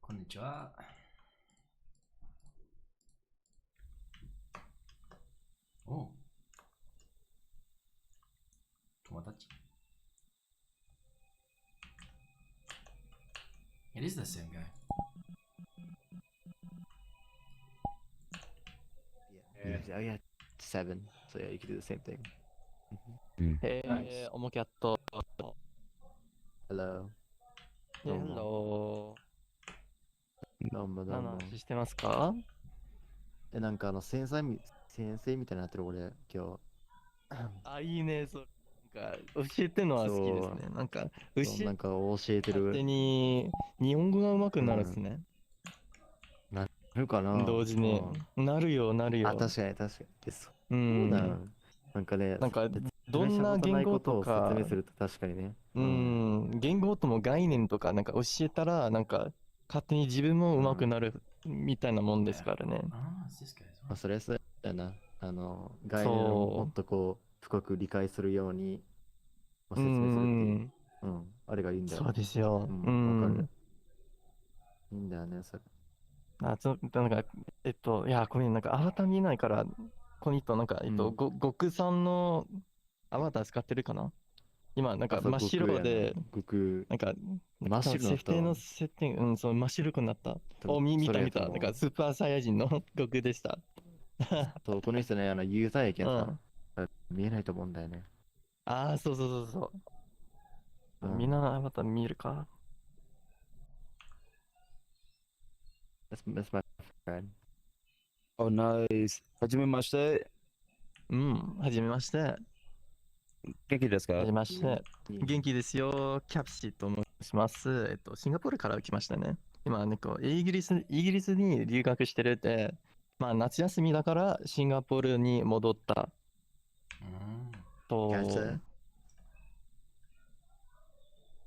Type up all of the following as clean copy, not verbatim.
こんにちは。お、友達。It is the same guy. Oh yeah, 7. So yeah, you can do the same thing. Nice. おもキャット。Hello. ヘロー。どうもど何のうも。話してますか？なんか先生みたいになってる俺、今日。あ、いいね。なんか、教えてるのは好きですね。なんか、そうなんか教えてる。勝手に日本語が上手くなるっすね。なるかな同時に。なるよ。あ、確かに。そううんだ。なんかね、なんか説どん明したことなな言語いことを説とか明すると確かにね。言語とも概念とかなんか教えたら、なんか勝手に自分も上手くなるみたいなもんですからね。It's this guy as まあ、 well. それはそうだな。概念をもっとこう、深く理解するように、まあ、説明するっていう。あれがいいんだよ。そうですよ。わかる。いいんだよね、それ。なんか、いや、ごめん、なんか改めないから、この人、なんか、極さんのアバター使ってるかな今、なんか真っ白で、なんか、真っ白になった。設定のセッティング、そう、真っ白くなった。見た。なんか、スーパーサイヤ人の極でした。そう、この人ね、ユーザーやけんさ、見えないと思うんだよね。ああ、そう。みんなアバター見るか？ That's my friend. Oh, nice. はじめまして。はじめまして。元気ですか？はじめまして。元気ですよ。キャプシーと申します。シンガポールから来ましたね。今ね、イギリスに留学してるって、まあ夏休みだからシンガポールに戻った。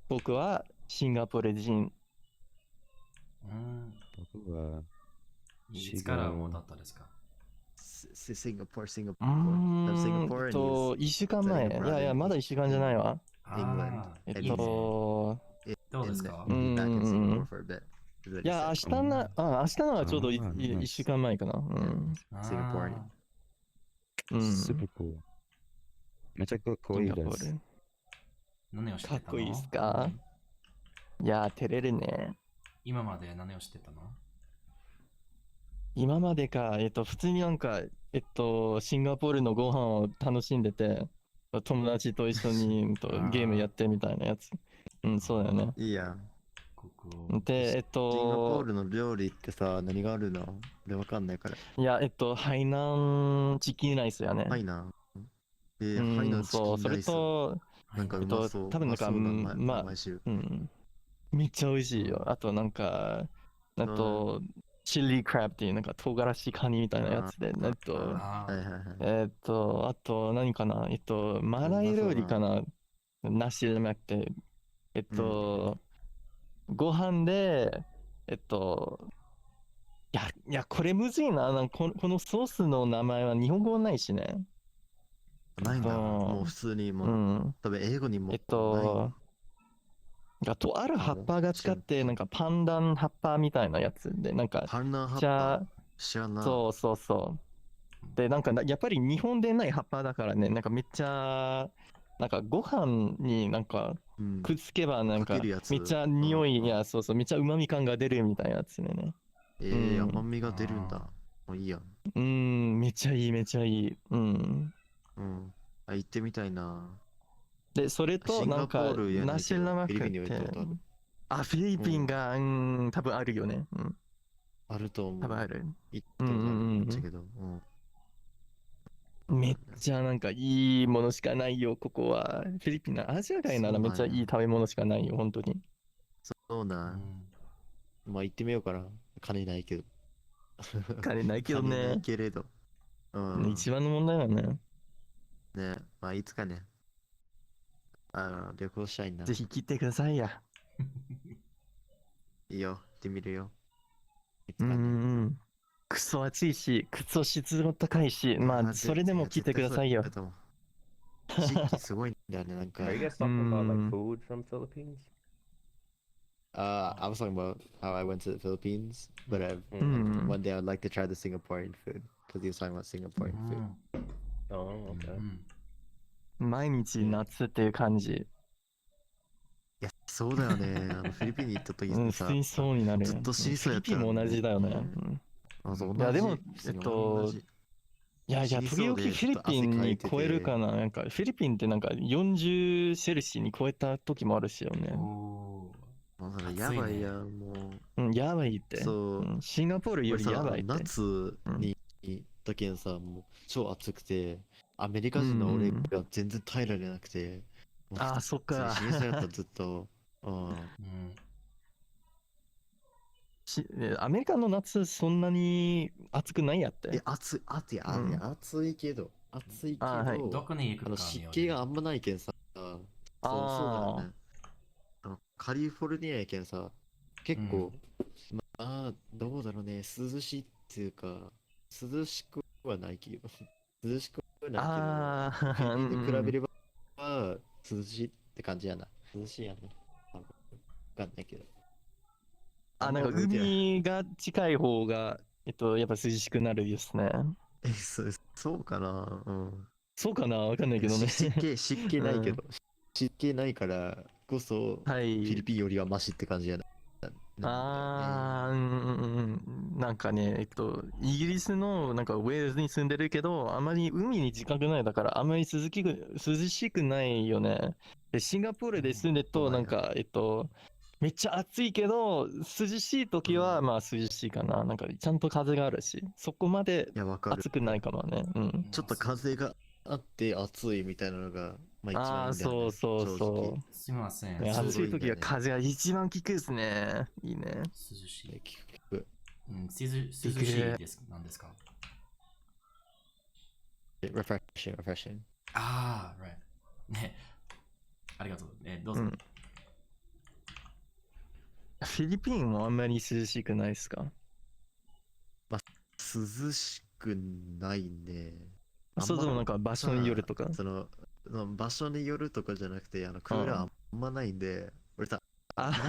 僕はシンガポール人。僕は。いつから戻ったですか？シンガポール。1週間前。いや、まだ1週間じゃないわ。どうですか？いや、明日のはちょうど1週間前かな。シンガポールに。スーパーコール。めちゃかっこいいです。何をしてたの？かっこいいっすか？いや、照れるね。今まで何をしてたの？今までか、普通になんか、シンガポールのご飯を楽しんでて、友達と一緒にゲームやってみたいなやつ。そうだよね。いいや。で、シンガポールの料理ってさ、何があるの？俺わかんないから。いや、ハイナンチキンライスやね。ハイナン？ハイナンチキンライス。それと、なんかうまそう。多分なんか、めっちゃ美味しいよ。あとなんか、チリクラブっていうなんか唐辛子カニみたいなやつで、あと何かな、マライ料理かな、梨じゃなくて、ご飯で、いや、これむずいな。このソースの名前は日本語ないしね。ないんだ。もう普通に、多分英語にも。とある葉っぱが使って、なんかパンダン葉っぱみたいなやつで、なんか、パンダン葉っぱ知らない。そう。で、なんか、やっぱり日本でない葉っぱだからね、なんかめっちゃ、なんかご飯になんかくっつけばなんかめっちゃ匂いや、そう、めっちゃ旨味感が出るみたいなやつでね。甘みが出るんだ。もういいや。めっちゃいい。行ってみたいな。で、それとなんか、ナシラマクって、フィリピンが、多分あるよね。あると思う。多分ある。行ってみたいけど。めっちゃなんかいいものしかないよ、ここは。フィリピンのアジア街ならめっちゃいい食べ物しかないよ、本当に。そうな。まあ行ってみようかな。金ないけど。金ないけどね。ないけれど。一番の問題はね。ね、まあいつかね。旅行したいな。ぜひ来てくださいや。いいよ、行ってみるよ。クソ暑いし、クソ湿度高いし、まあ、それでも来てくださいよ。地域すごいんだよね、なんか。Are you guys talking about like food from Philippines? I was talking about how I went to the Philippines, but one day I'd like to try the Singaporean food because he was talking about Singaporean food. Oh, okay. うん毎日夏っていう感じ。いや、そうだよね。フィリピンに行った時うん、にさ、水槽になるよ。ずっと死にフィリそうやったらピンも同じだよね。そう、いや、同じ。でも、普通に同じいや、死にそうで時々フィリピンにちょっと汗かいてて超えるかな。なんか、フィリピンってなんか40セルシーに超えた時もあるしよね。おーやばいやん、もう。うん、やばいって。そううんシンガポールよりやばいって。夏に行ったけんさ、もう超暑くて、アメリカ人の俺が全然耐えられなくて、もうああ、そっか。死にそうやった、ずっと。うんアメリカの夏そんなに暑くないやって。暑いけど、はいどこに行くかによる湿気があんまないけんさ、そうだよね。カリフォルニアやけんさ、結構、どうだろうね、涼しいっていうか、涼しくはないけど、涼しくはないけど、フィリピンに比べれば、涼しいって感じやな。涼しいやな。わかんないけど。なんか海が近い方が、やっぱ涼しくなるですね。そうかな。そうかなわかんないけどね。湿気ないけど、湿気ないからこそ、はい。フィリピンよりはマシって感じやな。なんかね、イギリスのなんかウェールズに住んでるけど、あまり海に近くないだから、あまり涼しくないよね。で、シンガポールで住んでると、なんか、めっちゃ暑いけど、涼しい時はまあ涼しいかな。なんか、ちゃんと風があるし、そこまで暑くないかもね。ちょっと風があって暑いみたいなのが、まあ一番いいんだよね。そう。すみません。暑い時は風が一番効くですね。いいね。涼しい。涼しいです。何ですか？ refreshing. ああ、right。ね。ありがとう。どうぞ。フィリピンもあんまり涼しくないですか？涼しくないね。そうでもなんか場所によるとか。場所によるとかじゃなくて、クーラーあんまないんで、俺さ、田舎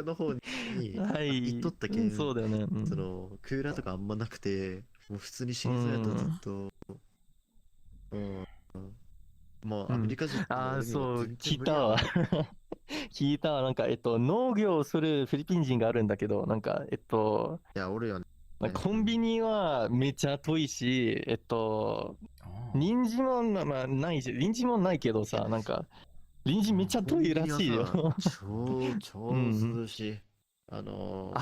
の方に行っとったけん、そうだよね。クーラーとかあんまなくて、もう普通に死にそうやった、ずっと。もうアメリカ人そう、聞いたわ。聞いたわ。なんか、農業をするフィリピン人があるんだけど、なんか、いや、俺よね。コンビニはめっちゃ遠いし、人参もまあないし、人参もないけどさ、なんか、人参めっちゃ遠いらしいよ。超涼しい。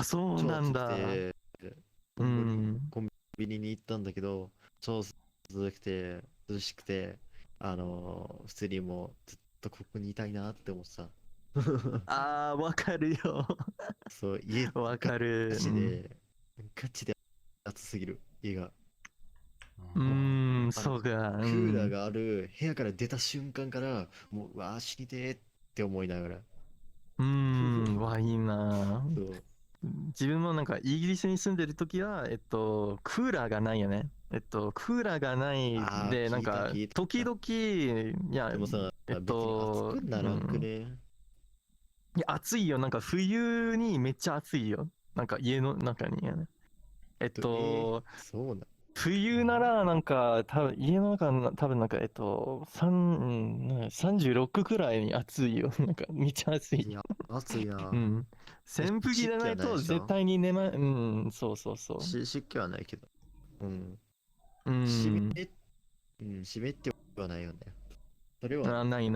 そうなんだ。コンビニに行ったんだけど、超涼しくて、普通にもうずっとここにいたいなって思ってた。わかるよ。そう、家わかる。ガチで暑すぎる、家が。そうか。クーラーがある部屋から出た瞬間から、もう、死にてーって思いながら。いいな。自分もなんかイギリスに住んでる時は、クーラーがないよね。クーラーがないで、なんか、時々、いや、でもさ、別に暑くならんくね。いや、暑いよ。なんか冬にめっちゃ暑いよ。なんか家の中に、ね。そうな。冬ならなんか、多分家の中多分なんか、36くらいに暑いよ。なんか、めっちゃ暑い。いや、暑いな。扇風機でないと絶対にそう。湿気はないけど。湿ってはないよね。それは。ない。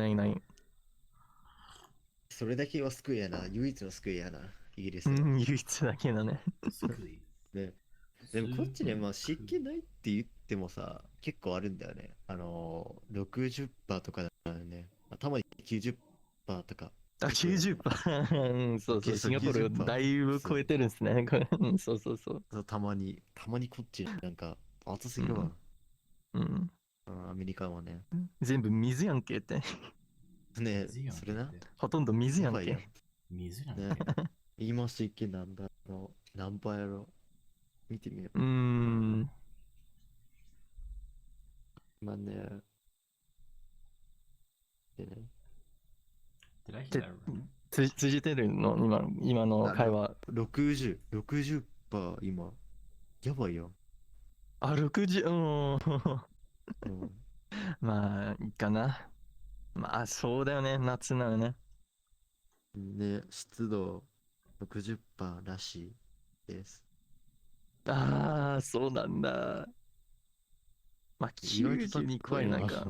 それだけは救いやな。唯一の救いやな。イギリス。唯一だけだね。ね。でもこっちね、まあ湿気ないって言ってもさ、結構あるんだよね。60%とかだよね。たまに90%とか。90%。そう、シンガポールだいぶ超えてるんですね。そう。たまにこっちなんか暑すぎるわ。アメリカはね。全部水やんけって。ねそれな。ほとんど水やんけ。水やんけ。今湿気なんだろう。何倍やろう。見てみよう。まあね。通じてるの今の会話。60%今。やばいよ。あ、60、うん。まあ、いいかな。まあ、そうだよね。夏なのね。ね、湿度60%らしいです。ああ、そうなんだ。まあ、意外と90に加えなんか、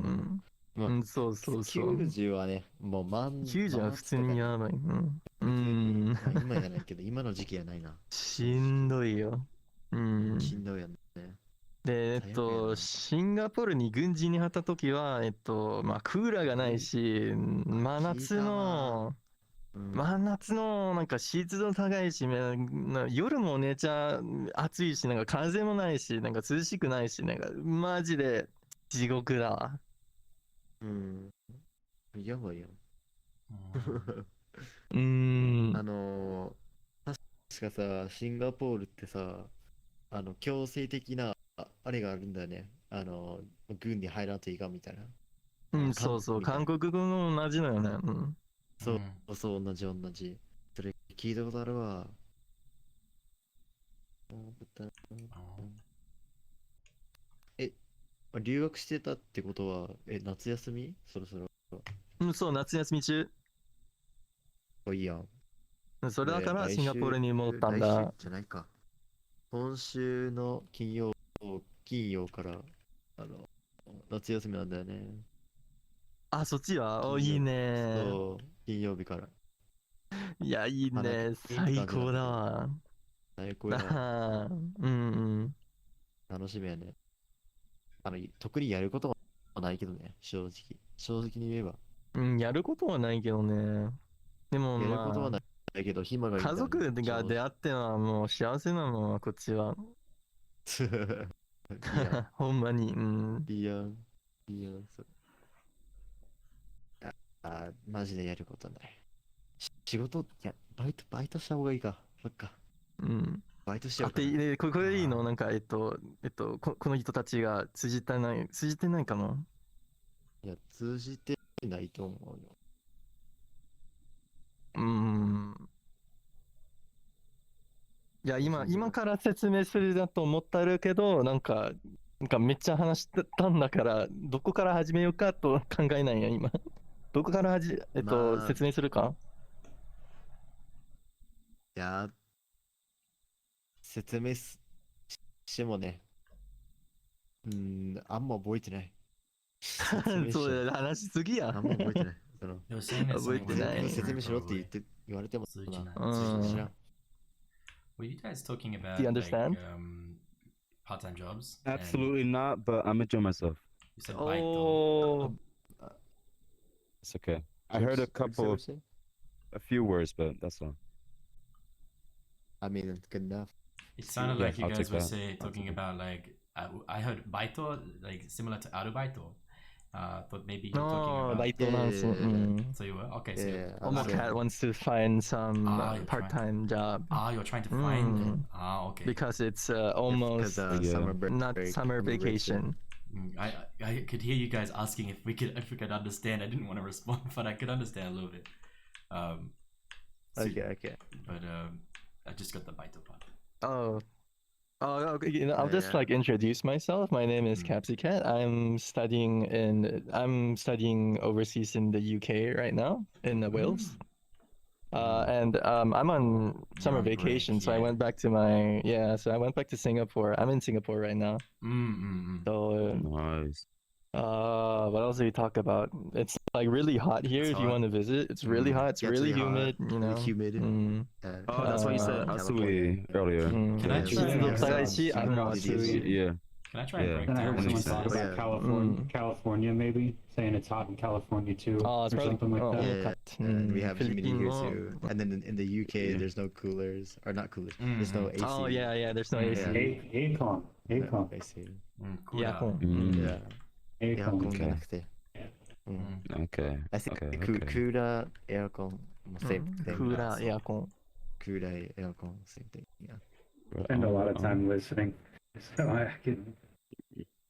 まあ、そうそうそう。90はね、もう90は普通にやばい。まあ今やないけど、今の時期やないな。しんどいよ。しんどいよね。で、最悪やな。シンガポールに軍人に張った時は、まあ、クーラーがないし、真夏の、なんか湿度高いし、夜も寝ちゃ暑いし、なんか風もないし、なんか涼しくないし、なんかマジで地獄だわ。やばいよ。うーん。確かさ、シンガポールってさ、強制的な、あれがあるんだよね。軍に入らんといかんみたいな。そうそう、韓国国語も同じだよね。そうそう、同じ。それ聞いたことあるわ。え、留学してたってことは、夏休みそろそろ。そう、夏休み中。いいやん。それだからシンガポールに戻ったん来だ。週じゃないか。今週の金曜から、夏休みなんだよね。あ、そっちはいい金曜ね。そう、金曜日から。いや、いいなんかね。いいって最高感じだったけどだわ。最高や。あー。楽しみやね。特にやることはないけどね、正直。正直に言えば。やることはないけどね。でもやることはまないけど、暇あ、がいいんだよね。家族が出会ってはもう幸せなのはこっちは。いいやん。ほんまに。いいやん。いいやん。マジでやることない。仕事、いや、バイトした方がいいか。そっか。バイトしようかな。これいいのなんか、この人たちが通じてないかな。いや、通じてないと思うよ。いや、今から説明するだと思ったるけど、なんかめっちゃ話したんだから、どこから始めようかと考えないや、今。どこからまあ、説明するか。いや、説明すしてもね、あんま覚えてない。説明そうしても。だ、話しすぎや。あんま覚えてない。They were saying that 覚え someone て was ない。説 asking 明しろって probably. 言われてもな。知らん。Were you guys talking Do about you like understand? part-time jobs? Absolutely not, but I'm enjoying myself. You said baito. Oh, It's okay. I heard a few words, but that's all. I mean, it's good enough. It sounded Yeah, like you I'll guys take were that. I'll talking take it. about like I heard baito like similar to arubaito. Thought maybe you were talking no, about. baitoの話。So you were okay. So Yeah, Oh, my so- cat wants to find some you're trying. part-time job. You're trying to find it. Okay. Because it's because almost summer break. not summer vacation. I could hear you guys asking if we could understand. I didn't want to respond, but I could understand a little bit. Okay. But I just got the baito part. Oh, okay. I'll just Yeah. like introduce myself. My name is Mm. Capsicat. I'm studying overseas in the UK right now in Wales. And I'm on summer on break, vacation, so I yeah. went back to so I went back to Singapore. I'm in Singapore right now. So Nice. what else do we talk about? It's like really hot here It's if you hot. want to visit. It's really hot. It's Gets really really hot, humid, you really know. humid. Oh, that's why you said California. Asui earlier. Can I Yeah, try and yeah, break yeah. down? Shizuoka I'm Matsui. Yeah. Can I try and Yeah. break Then I down heard what someone you talk said? about California maybe, saying it's hot in California too, Oh, it's or probably something like that. Yeah, and we have humidity here Philippine too. And then in the UK, Yeah. there's no coolers, or not coolers. There's no AC. Oh yeah, there's no AC. Acon. No AC. Yakon. Yeah. Acon. Aircon じゃなくて。Okay. I think Okay. cooler, aircon, same thing. Cooler, aircon. Cooler, aircon, same thing. Yeah. Spend a lot of time listening, so I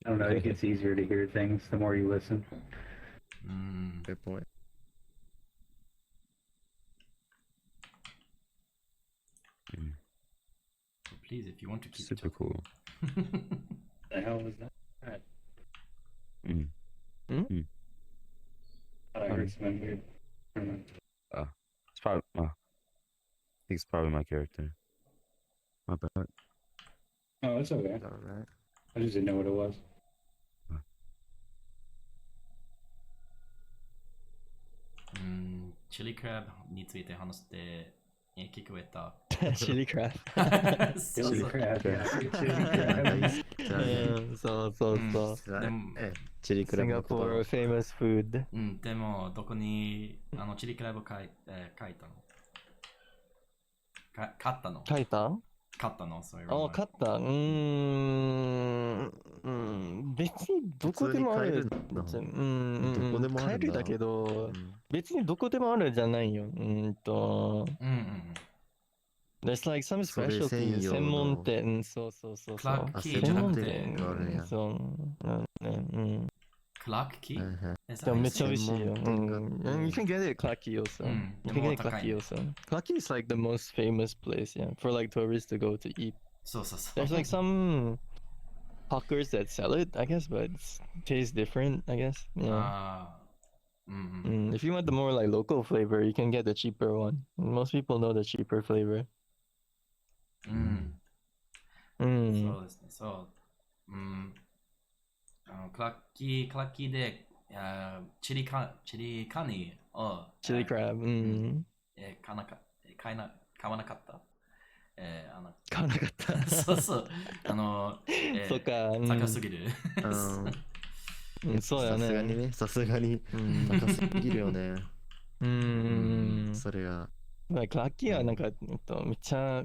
don't know. It gets easier to hear things the more you listen. Good point. please, if you want to keep Super talking. cool. The hell was that? Mm. Thought I heard something weird. I don't know. It's probably. I think it's probably my character. My bad. Oh, it's okay. Alright. I just didn't know what it was. Chili crab について話して、聞こえた。Chili crab. Chili crab, yeah. Chili crab. そうそうそう。でも、チリクラブのこと Singapore famous food. でも、どこにチリクラブ書いたの買ったの書いた買ったのそういうあ、買った。別にどこでもある。どこでもあるんだ。買えるだけど、別にどこでもあるじゃないよ。There's like some specialty 専門店。そうそうそう。クラッキー専門じゃなくて店。そう。クラッキーでもめっちゃ美味しいよ。You can get it at Clarky also. You can get it at Clarky also. Clarky is like the most famous place, yeah, for like tourists to go to eat. そうそうそう。There's like some hawkers that sell it, I guess, but it tastes different, I guess. Yeah. If you want the more like local flavor, you can get the cheaper one. Most people know the cheaper flavor. そうですね。そう。クラッキーでチリカニをチリクラブ、買わなかった。買わなかった。そうそう。そっか。高すぎる。そうやね。さすがにね、さすがに高すぎるよね。それが。クラッキーはなんか、めっちゃ、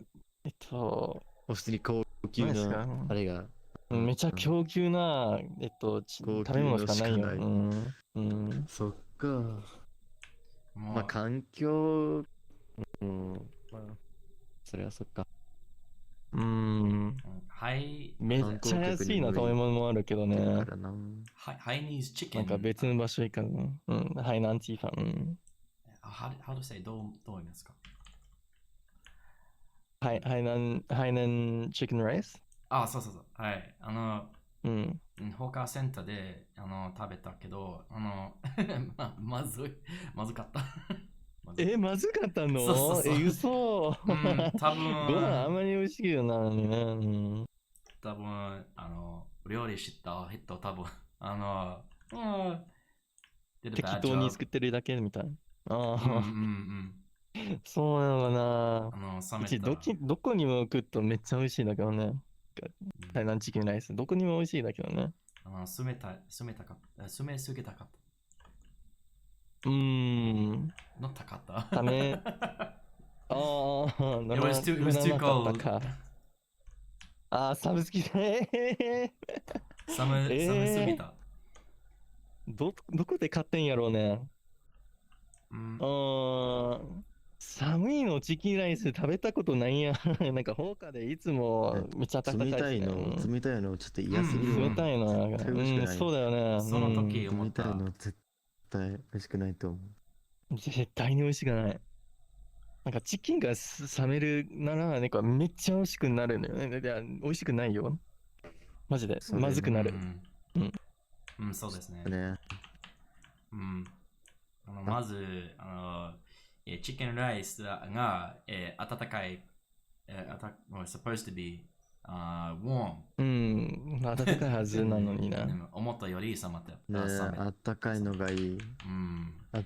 普通に高級な、あれが。めちゃ高級な、食べ物しかないよ。そっか。まあ、環境、まあ、それはそっか。めっちゃ安いな食べ物もあるけどね。ハイニーズチキン。なんか別の場所行かず。ハイナンチーファン。How to say どう言いますか？ハイナンチキンライス？あ、そうそうそう。はい。ホーカーセンターで食べたけど、まずかった。まずかったの？そう。嘘。多分。ご飯あんまり美味しいよなのにね。多分、料理した人、多分、適当に作ってるだけみたいな。そうなのかな。どこにも食うとめっちゃ美味しいんだけどね。台南チキンライス。どこにも美味しいだけどね。住めすぎたかった。乗ったかった。ダメ。It was too cold. 寒すぎて。寒すぎた。どこで買ってんやろうね。寒いのチキンライス食べたことないや。なんか放課でいつもめっちゃ暖かいですね。冷たいのちょっと嫌すぎる。冷たいの。そうだよね。その時思った。冷たいの絶対美味しくないと思う。絶対に美味しくない。なんかチキンが冷めるならなんかめっちゃ美味しくなるのよね。いや美味しくないよ。マジでまずくなる。そうですね。まずチキンライスが温かい。supposed to be warm。温かいはずなのにな。思ったより冷まった。あったかいのがいい。あっ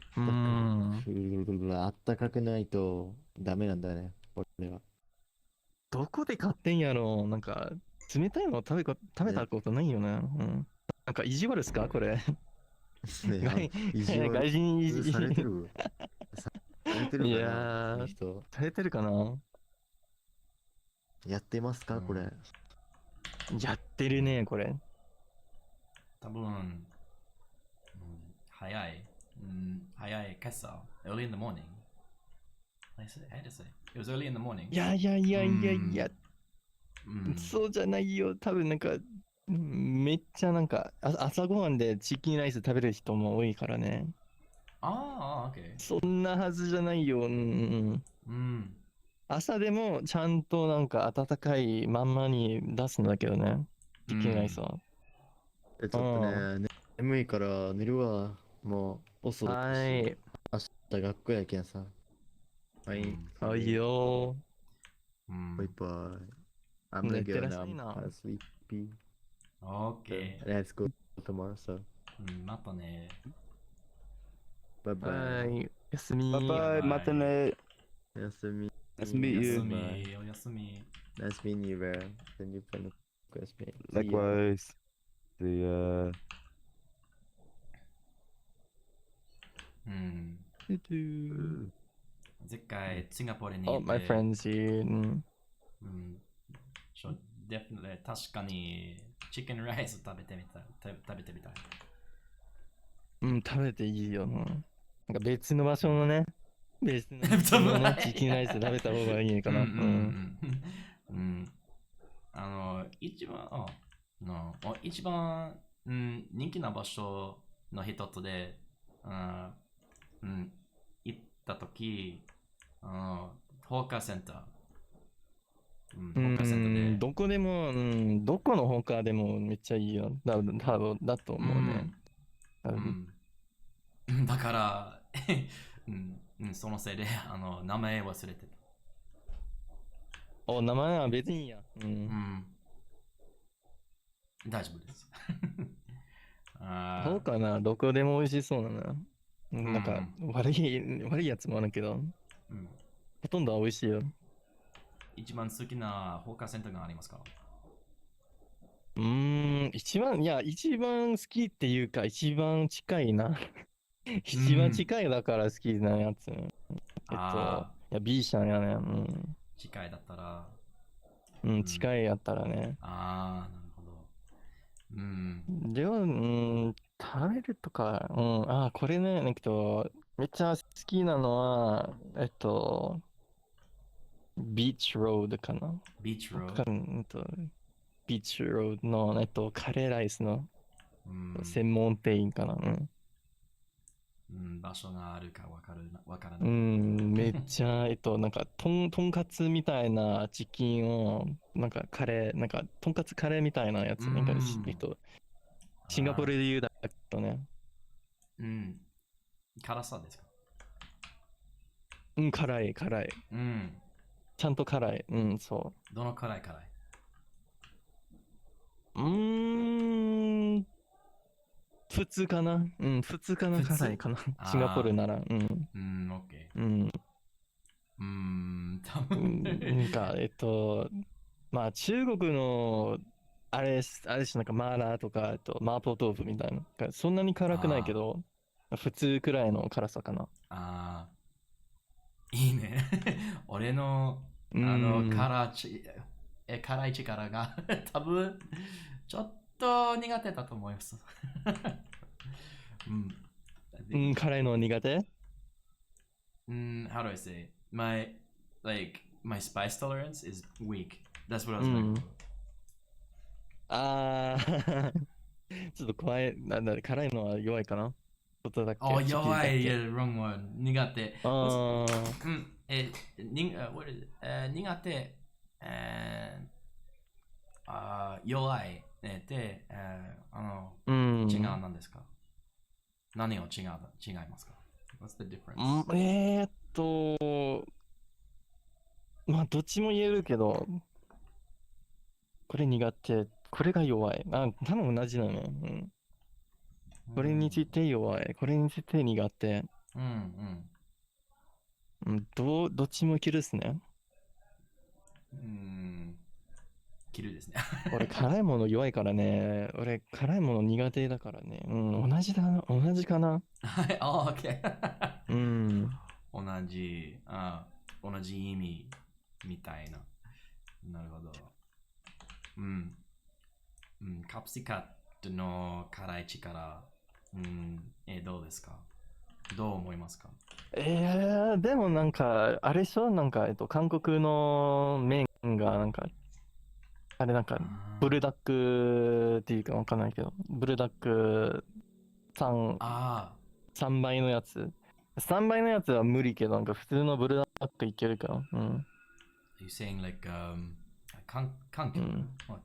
たかくないとダメなんだね、これは。どこで買ってんやろ？なんか冷たいの食べたことないよな。なんか意地悪っすかこれ？外人意地されてる？いやー、されてるかな？やってますかこれ？やってるね、これ。多分、早い今朝。Early in the morning. How to say? It was early in the morning. いや。そうじゃないよ。多分なんか、めっちゃなんか、朝ごはんでチキンライス食べる人も多いからね。OK。そんなはずじゃないよ。朝でもちゃんとなんか温かいまんまに出すんだけどね。チキンライスは。ちょっとね、眠いから寝るわ。もう遅いし。はい。明日学校やけんさ。はい。あ、いいよ。バイバイ。I'm 寝 gonna て go らっしゃ now. いな。I'm sleepy. OK。Let's go tomorrow, so. またね。Bye は bye. い。おやすみ。 Bye bye, matane. Nice to meet Nice to meet おやす you. み、おやすみ。 Nice meeting you, Vera. Then you friend request me. See ya. Likewise. See ya. 前回、シンガポールに Oh, 行っ my て、friends here. 確かに、チキンライス食べてみたい。食べていいよ。なんか別の場所のね、別の別のね、チキンライス食べた方がいいかな。一番、人気な場所の一つで、行ったとき、ホーカーセンター。どこでも、どこのホーカーでもめっちゃいいよ。だと思うね。だから、そのせいで、名前忘れてた。名前は別にいいや。大丈夫です。そうかな、どこでも美味しそうだな。なんか、悪いやつもあるけど、ほとんどは美味しいよ。一番好きなホーカーセンターがありますか？一番好きっていうか、一番近いな。一番近いだから好きなやつ。B 社やね。近いだったら。近いやったらね。なるほど。でも、食べるとか、これね、めっちゃ好きなのは、ビーチロードかな。ビーチロードビーチロードの、カレーライスの専門店かな。場所があるかわからない。めっちゃ、なんか、とんかつみたいなチキンを、なんかカレー、なんか、とんかつカレーみたいなやつ、なんか、シンガポールで言うだとね。辛さですか？辛い。ちゃんと辛い。そう。どの辛い？普通かな。普通かな、辛いかな。シンガポールなら。オッケー。なんか、まあ中国の、あれし、なんかマーラーとか、麻婆豆腐みたいな。そんなに辛くないけど、普通くらいの辛さかな。いいね。俺の、辛い力が多分、ちょっと苦手だと思います。辛いの苦手？How do I say? My spice tolerance is weak. That's what I was looking for. ちょっと怖い。辛いのは弱いかな。ことだっけ？弱い。wrong one. 苦手。苦手。弱い。で、違うなんですか？何を違いますか？ What's the difference? まあ、どっちも言えるけど、これ苦手、これが弱い。多分同じだね。これについて弱い、これについて苦手。どっちもいけるっすね。切るですね。俺、辛いもの弱いからね。俺、辛いもの苦手だからね。同じかな。はい、OK。同じ意味みたいな。なるほど。カプシカットの辛い力、どうですか？どう思いますか？でもなんか、あれでしょなんか、韓国の麺がなんか、あれなんか、ブルダックっていうかわかんないけど、ブルダック3倍のやつ。3倍のやつは無理けど、なんか普通のブルダックいけるから。you saying like kankyuk? What?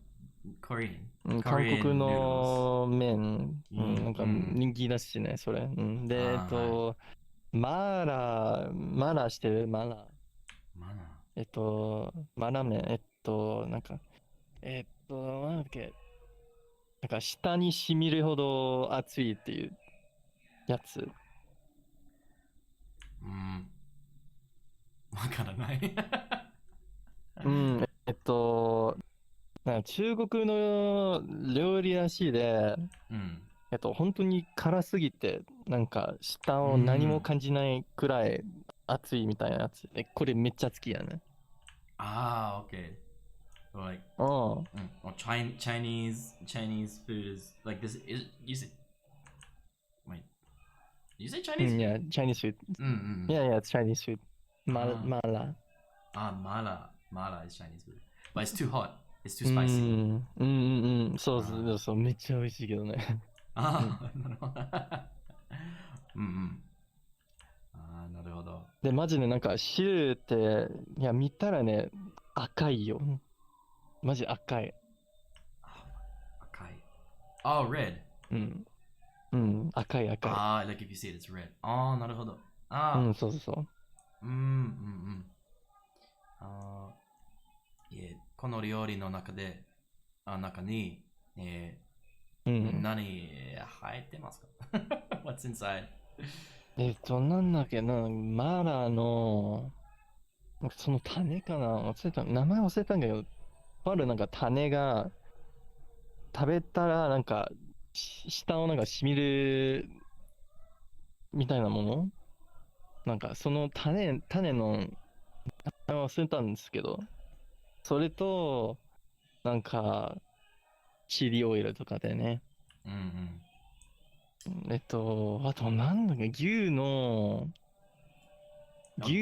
Korean. 韓 Korean 国 noodles. の麺、なんかうん人気だしね、それ。で、はマーラーしてるマーラー。Mana. マーラー麺、なんか、なんだっけ、なんか舌に染みるほど熱いっていうやつ。わからない。なんか中国の料理らしいで、本当に辛すぎて、なんか舌を何も感じないくらい熱いみたいなやつ。これめっちゃ好きやね。Okay. So like, うん。well, Chinese food is like this. You say, wait, did you say Chinese? Yeah, Chinese food. Yeah, it's Chinese food. Mala. Mala is Chinese food, but it's too hot. It's too spicy. そう、めっちゃ美味しいけどね。なるほど。なるほど。で、マジでなんか汁って、いや、見たらね、赤いよ。マジ赤い。赤い。Oh, red. 赤い。like if you see it, it's red. なるほど。そう。この料理の中に、何入ってますか？ What's inside? なんだっけな、マーラーの、その種かな、名前忘れたんだけど、あるなんか種が、食べたらなんか、舌をなんか染みる、みたいなものなんかその種の、名前忘れたんですけど、それと、なんか、チリオイルとかでね。あとなんだっけ、牛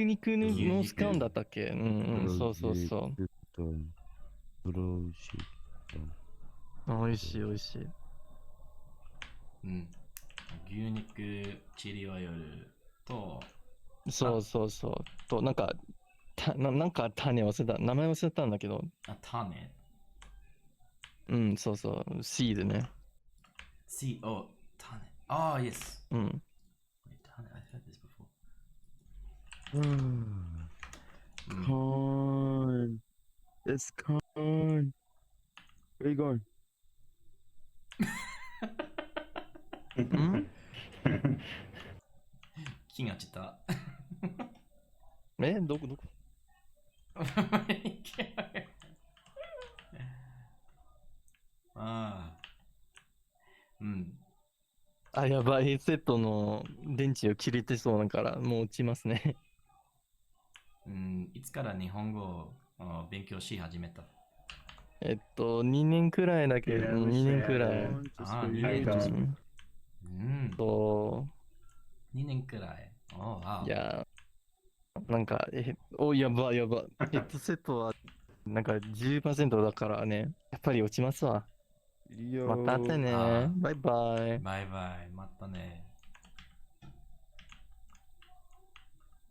肉の使うんだったっけ？そう。美味しい。牛肉、チリオイルと、そう。と、なんか種忘れた。名前忘れたんだけど。種？そう。シードね。種。Yes. Wait,種, I've had this before. Corn. It's corn. Where you going? 気がちった。どこやばい、ヘッドセットの電池を切れてそうだから、もう落ちますね。いつから日本語を勉強し始めた？2年くらいだけど、2年くらい。2年くらい。いや、なんか、やば。ヘッドセットは、なんか 10% だからね、やっぱり落ちますわ。また会ってね。バイバイ。またね。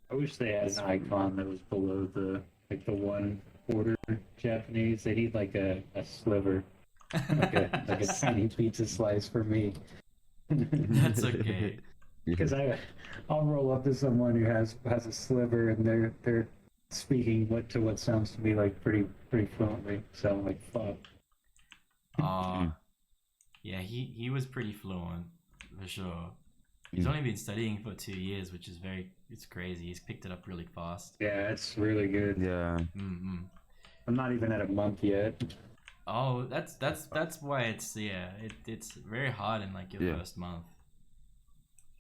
I wish they had an icon that was below the one order Japanese. They need like a sliver, like a tiny pizza slice for me. That's okay. Because I'll roll up to someone who has a sliver and they're speaking what sounds to me like pretty fluently. So I'm like, fuck. Yeah, he was pretty fluent for sure. He's only been studying for 2 years, which is it's crazy. He's picked it up really fast. Yeah, it's really good. Yeah. I'm not even at a month yet. Oh, that's why it's very hard in like your first month.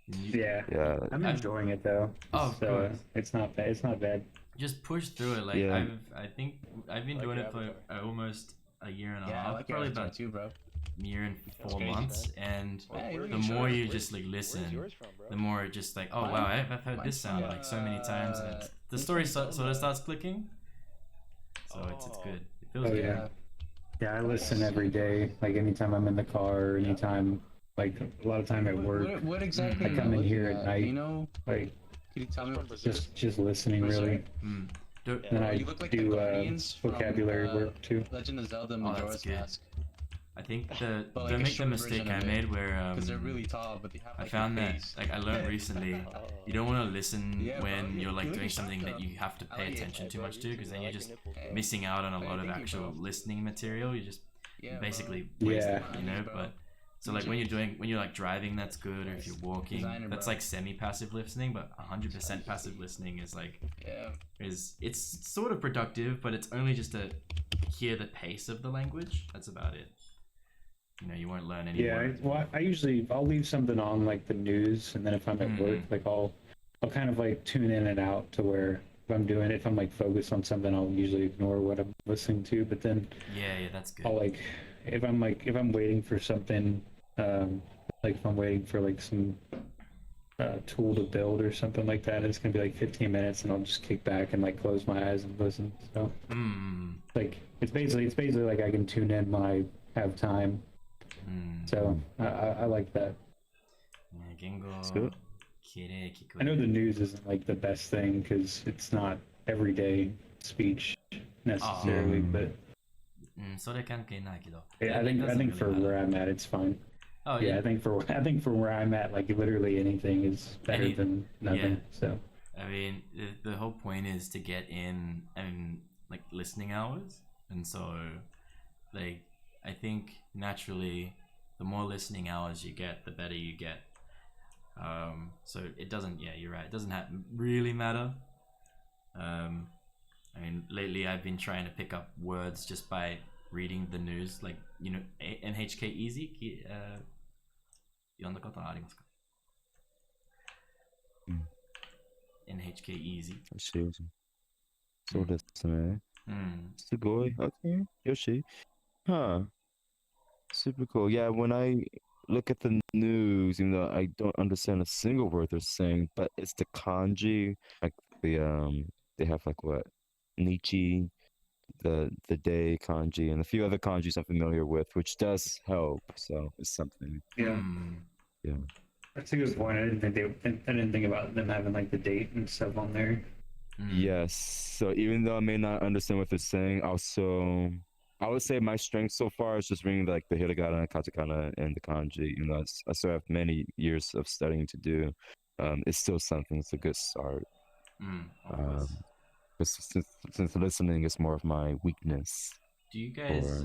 Yeah. I'm enjoying it though. Oh, of course. It's not bad. It's not bad. Just push through it. Like I think I've been doing it for almost a year and a half, probably about too, bro. Year and 4 months, and the more you just like listen, the more it just like, oh wow, I've heard this sound like so many times, and the story sort of starts clicking. So it's good. It feels good. Yeah, I listen every day. Like anytime I'm in the car, or anytime, like a lot of time at work. What exactly? I come in here at night. You know, like can you tell me what just listening really. Then I you look like do the Guardians from, vocabulary work too. Legend of Zelda Oh, that's Majora's good. Mask. I think But like don't a make the short mistake version I of it, made where Because they're really tall, but they have I like found a that face. like I learned recently you don't want to listen Yeah, bro, when you're like you look doing shocked, something that though. you have to I pay like it. attention too much to because then you're just Hey. missing out on a Hey, lot of thank you, actual bro. listening material. You just Yeah, basically bro. waste Yeah. it, you know. Bro. But so like when you're like driving, that's good, or if you're walking, Designer, that's bro. like semi-passive listening. But 100% passive listening is like Yeah. it's sort of productive, but it's only just to hear the pace of the language. That's about it. You know, you won't learn any Yeah, more. I'll leave something on like the news, and then if I'm at work, like I'll kind of like tune in and out to where if I'm like focused on something, I'll usually ignore what I'm listening to. But then Yeah, that's good. I'll like if I'm waiting for something, like if I'm waiting for like some tool to build or something like that, it's gonna be like 15 minutes, and I'll just kick back and like close my eyes and listen. So like it's basically like I can tune in when I have time. So I like that. good. I know the news isn't like the best thing because it's not everyday speech necessarily, but I think for where I'm at, it's fine. Oh Yeah, I think for where I'm at, like literally anything is better than nothing. yeah. So I mean, the whole point is to get in and like listening hours, and so like I think naturally, the more listening hours you get, the better you get. So it doesn't. Yeah, you're right. It doesn't really matter. I mean, lately I've been trying to pick up words just by reading the news, like you know, NHK Easy. 読んだことありますか? NHK Easy. そうですね。すごい。Okay, Yoshi. Huh. Super cool. Yeah, when I look at the news, even though I don't understand a single word they're saying, but it's the kanji, like they have like what? Nichi, the day kanji, and a few other kanjis I'm familiar with, which does help. So it's something. yeah, Yeah. that's a good point. I didn't think about them having like the date and stuff on there. Yes. So even though I may not understand what they're saying, also I would say my strength so far is just reading like the hiragana, katakana, and the kanji. You know, I still have many years of studying to do. It's still something. It's a good start. But since listening is more of my weakness. Do you guys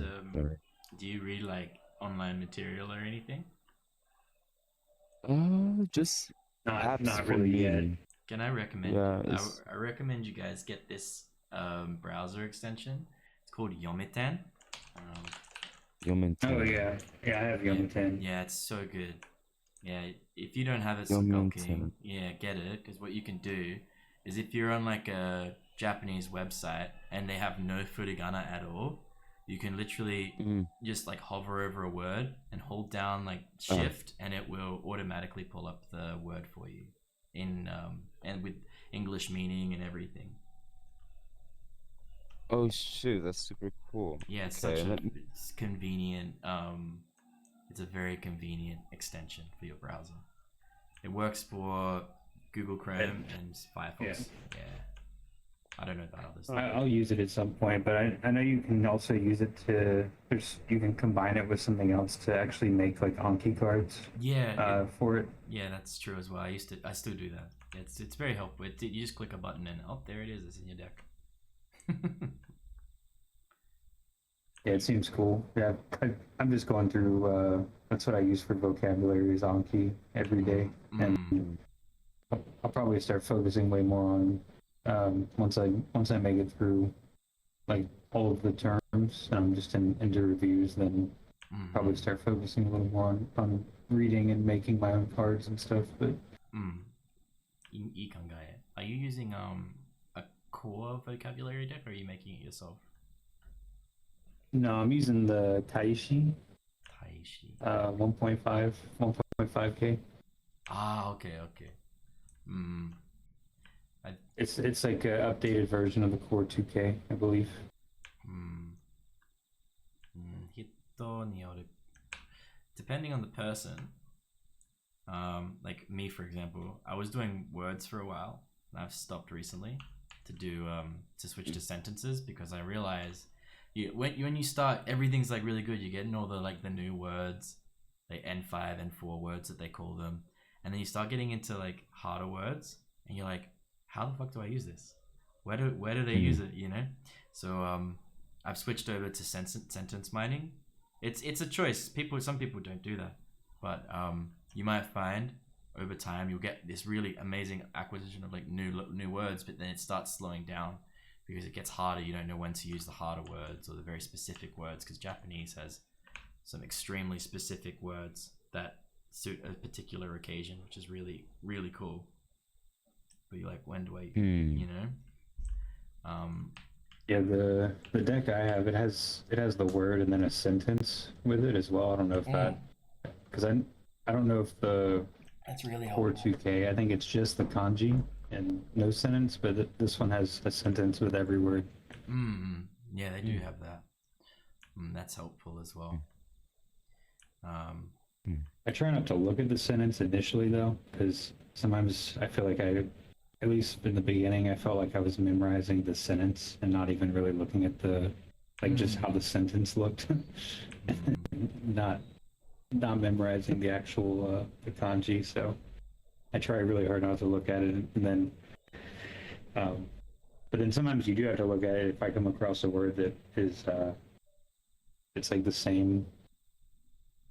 do you read like online material or anything? Just apps not for really me. yet. Can I recommend? Yeah, I recommend you guys get this browser extension. It's called Yomiten. Yomenten. Oh yeah, I have Yomiten. Yeah, it's so good. Yeah, if you don't have it, Yomenten. yeah, get it. Because what you can do is if you're on like a Japanese website and they have no furigana at all, you can literally just like hover over a word and hold down like shift and it will automatically pull up the word for you in and with English meaning and everything. Oh shoot, that's super cool. Yeah, it's it's convenient. It's a very convenient extension for your browser. It works for Google Chrome and Firefox. Yeah. I don't know about others. I'll use it at some point, but I know you can also use it you can combine it with something else to actually make like Anki cards. Yeah. For it. Yeah, that's true as well. I still do that. It's very helpful. You just click a button and there it is. It's in your deck. Yeah, it seems cool. Yeah, I'm just going through. That's what I use for vocabulary is Anki every day, and I'll probably start focusing way more on once I make it through like all of the terms. I'm just into reviews, then probably start focusing a little more on reading and making my own cards and stuff. But いい考え. Are you using a core vocabulary deck or are you making it yourself? no, I'm using the Taishi. 1.5K. Ah, okay. It's like an updated version of the Core 2K, I believe. 人による. Depending on the person, like me for example, I was doing words for a while and I've stopped recently. to do to switch to sentences, because I realize when you start, everything's like really good. You're getting all the new words, like N5, N4 words that they call them, and then you start getting into like harder words, and you're like, how the fuck do I use this? Where do they use it? You know? So I've switched over to sentence mining. It's a choice. Some people don't do that, but you might find over time you'll get this really amazing acquisition of like new words, but then it starts slowing down because it gets harder. You don't know when to use the harder words or the very specific words, because Japanese has some extremely specific words that suit a particular occasion, which is really, really cool. But you're like, when do I, you know? Yeah, the deck I have, it has the word and then a sentence with it as well. I don't know if that, because I don't know if the that's really helpful. 42K, I think it's just the kanji and no sentence, but this one has a sentence with every word. Yeah, they do have that. That's helpful as well. I try not to look at the sentence initially though, because sometimes I feel like at least in the beginning, I felt like I was memorizing the sentence and not even really looking at just how the sentence looked. not memorizing the actual the kanji. So I try really hard not to look at it, and then but then sometimes you do have to look at it if I come across a word that is it's like the same,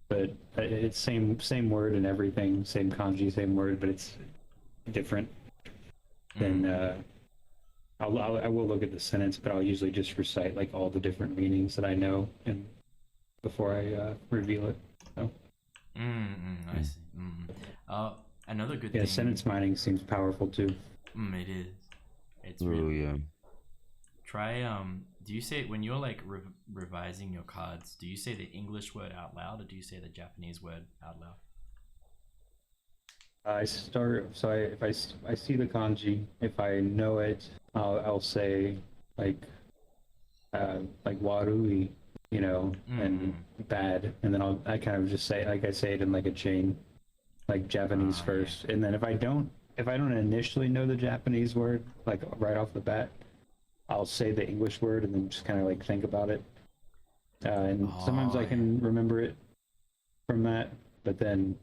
but it's same word and everything, same kanji, same word, but it's different. Then I will look at the sentence, but I'll usually just recite like all the different meanings that I know and before I reveal it. So. I see. Another good thing. Yeah, sentence mining seems powerful too. It is. It's really. Try do you say, when you're like revising your cards, do you say the English word out loud or do you say the Japanese word out loud? If I see the kanji, if I know it, I'll say like warui, you know, and bad, and then I kind of just say, like, I say it in like a chain, like Japanese first, and then if I don't initially know the Japanese word like right off the bat, I'll say the English word and then just kind of like think about it, and sometimes I can remember it from that, but then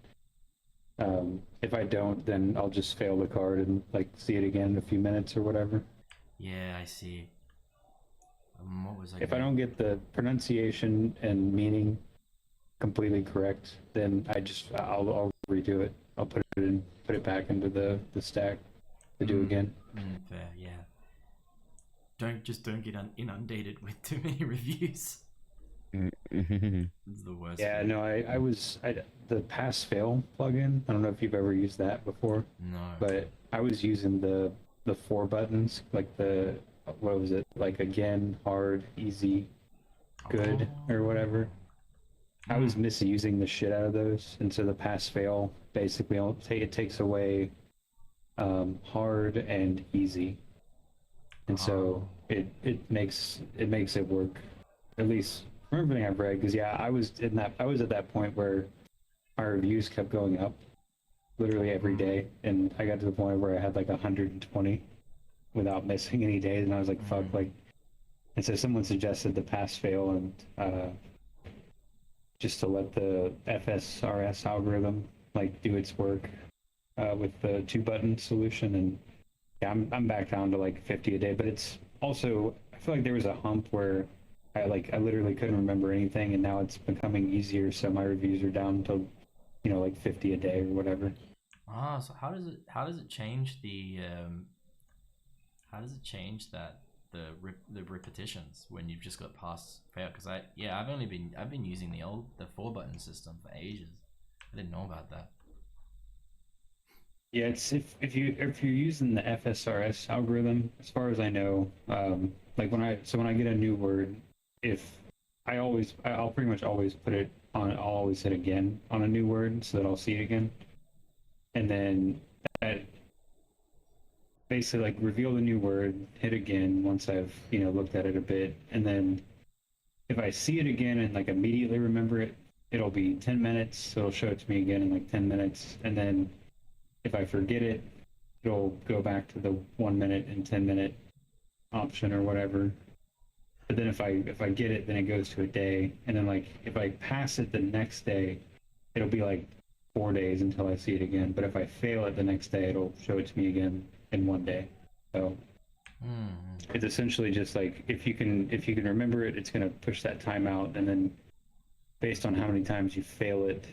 if I don't, then I'll just fail the card and like see it again in a few minutes or whatever. Yeah, I see. What was I if I don't get the pronunciation and meaning completely correct, then I'll redo it. I'll put it back into the stack to do again. Fair, yeah. Don't get inundated with too many reviews. It's the worst. Yeah, no, the pass fail plugin. I don't know if you've ever used that before. No. But I was using the 4 buttons, like what was it? Like again, hard, easy, good, or whatever. I was misusing the shit out of those, and so the pass fail basically it takes away hard and easy, and so it makes it work, at least from everything I've read. Because I was at that point where my reviews kept going up literally every day, and I got to the point where I had like 120 without missing any days, and I was like, fuck, like, and so someone suggested the pass fail and just to let the FSRS algorithm like do its work with the 2-button solution, and yeah, I'm back down to like 50 a day, but it's also, I feel like there was a hump where I literally couldn't remember anything, and now it's becoming easier, so my reviews are down to, you know, like 50 a day or whatever. So how does it change the the repetitions when you've just got pass fail? Because I've been using the 4-button system for ages. I didn't know about that. Yeah, it's if you're using the FSRS algorithm, as far as I know, like when I get a new word, I'll pretty much always put it on. I'll always hit again on a new word so that I'll see it again, and then basically like reveal the new word, hit again once I've looked at it a bit, and then if I see it again and like immediately remember it, it'll be 10 minutes. So it'll show it to me again in like 10 minutes, and then if I forget it, it'll go back to the 1 minute and 10 minute option or whatever. But then if I get it, then it goes to a day, and then like if I pass it the next day, it'll be like 4 days until I see it again. But if I fail it the next day, it'll show it to me again in one day. So it's essentially just like if you can remember it, it's gonna push that time out, and then based on how many times you fail it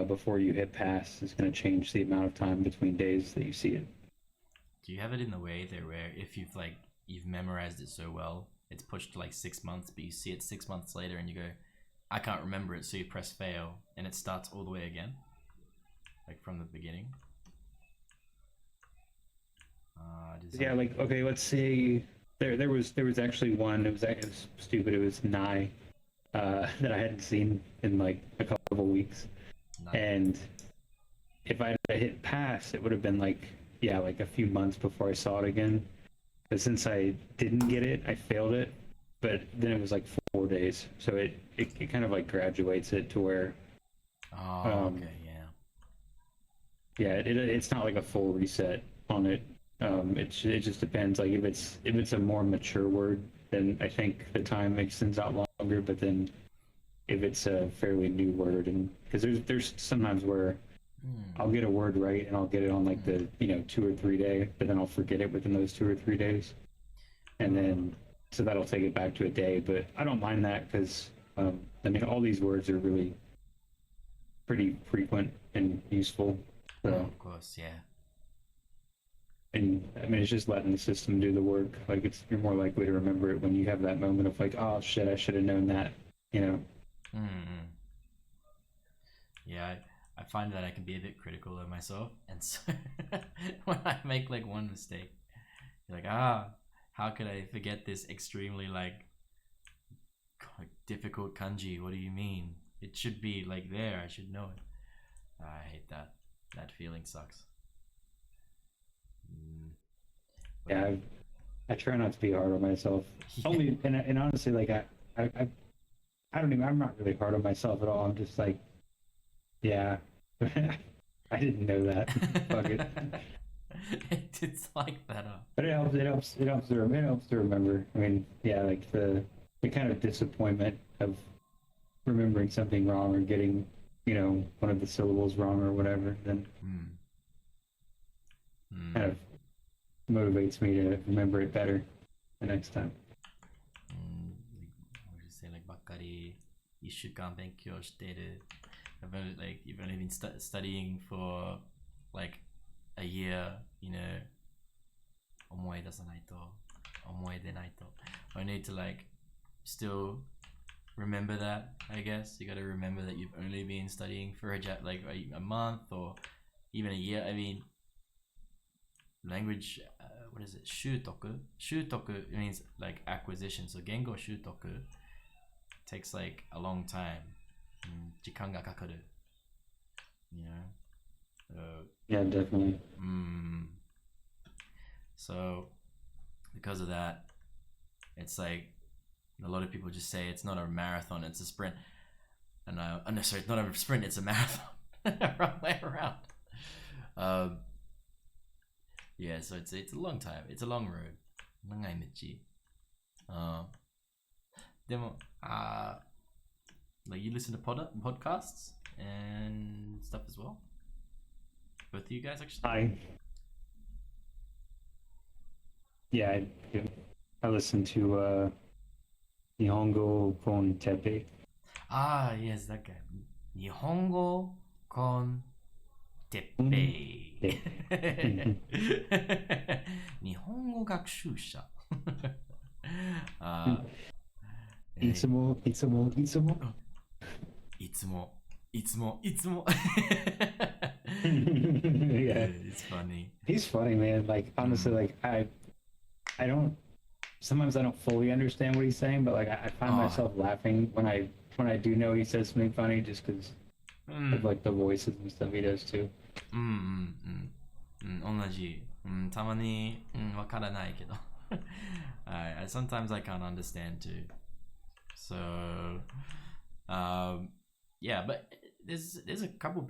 before you hit pass, it's gonna change the amount of time between days that you see it. Do you have it in the way there where if you've memorized it so well, it's pushed to like 6 months, but you see it 6 months later and you go, I can't remember it, so you press fail and it starts all the way again, like from the beginning? Yeah, like okay, let's say there was actually one. It was stupid. It was Nye that I hadn't seen in like a couple of weeks, and if I had hit pass, it would have been like a few months before I saw it again. But since I didn't get it, I failed it. But then it was like 4 days, so it kind of like graduates it to where. Okay, yeah. It's not like a full reset on it. It just depends. Like if it's a more mature word, then I think the time extends out longer. But then if it's a fairly new word, and because there's sometimes where I'll get a word right and I'll get it on like the 2 or 3 day, but then I'll forget it within those 2 or 3 days, and then so that'll take it back to a day. But I don't mind that because I mean all these words are really pretty frequent and useful. So. Of course, yeah. And I mean, it's just letting the system do the work. Like you're more likely to remember it when you have that moment of like, oh shit, I should have known that, Yeah, I find that I can be a bit critical of myself, and so when I make like one mistake, you're like, how could I forget this extremely like difficult kanji? What do you mean? It should be like there. I should know it. I hate that. That feeling sucks. Yeah, I try not to be hard on myself. Only and honestly, like I don't even. I'm not really hard on myself at all. I'm just like, yeah, I didn't know that. Fuck it. It's like that. But it helps to remember. I mean, yeah, like the kind of disappointment of remembering something wrong or getting one of the syllables wrong or whatever. Then kind of motivates me to remember it better the next time. What do you say, like ばっかり1週間勉強してる. Like you've only been studying for like a year, 思い出さないと思い出ないと. I need to like still remember that. I guess you got to remember that you've only been studying for like a month or even a year. I mean, language, what is it? 習得? 習得 means like acquisition. So 言語習得 takes like a long time. 時間がかかる. Yeah, definitely. So because of that, it's like a lot of people just say it's not a marathon, it's a sprint. And no, sorry, it's not a sprint, it's a marathon. Wrong way around. Yeah, so it's a long time. It's a long road. 長い道. でも like you listen to podcasts and stuff as well? Both of you guys actually? Yeah, I do. I listen to Nihongo con Tepe. Yes, that guy. Nihongo con Tepe. 日本語学習者。いつも。Yeah, it's funny. He's funny, man. Like honestly, like I don't. Sometimes I don't fully understand what he's saying, but like I find myself laughing when I do know he says something funny, just because of like the voices and stuff he does too. 同じ。たまにわからないけど。Sometimes I can't understand too. So, yeah, but there's a couple.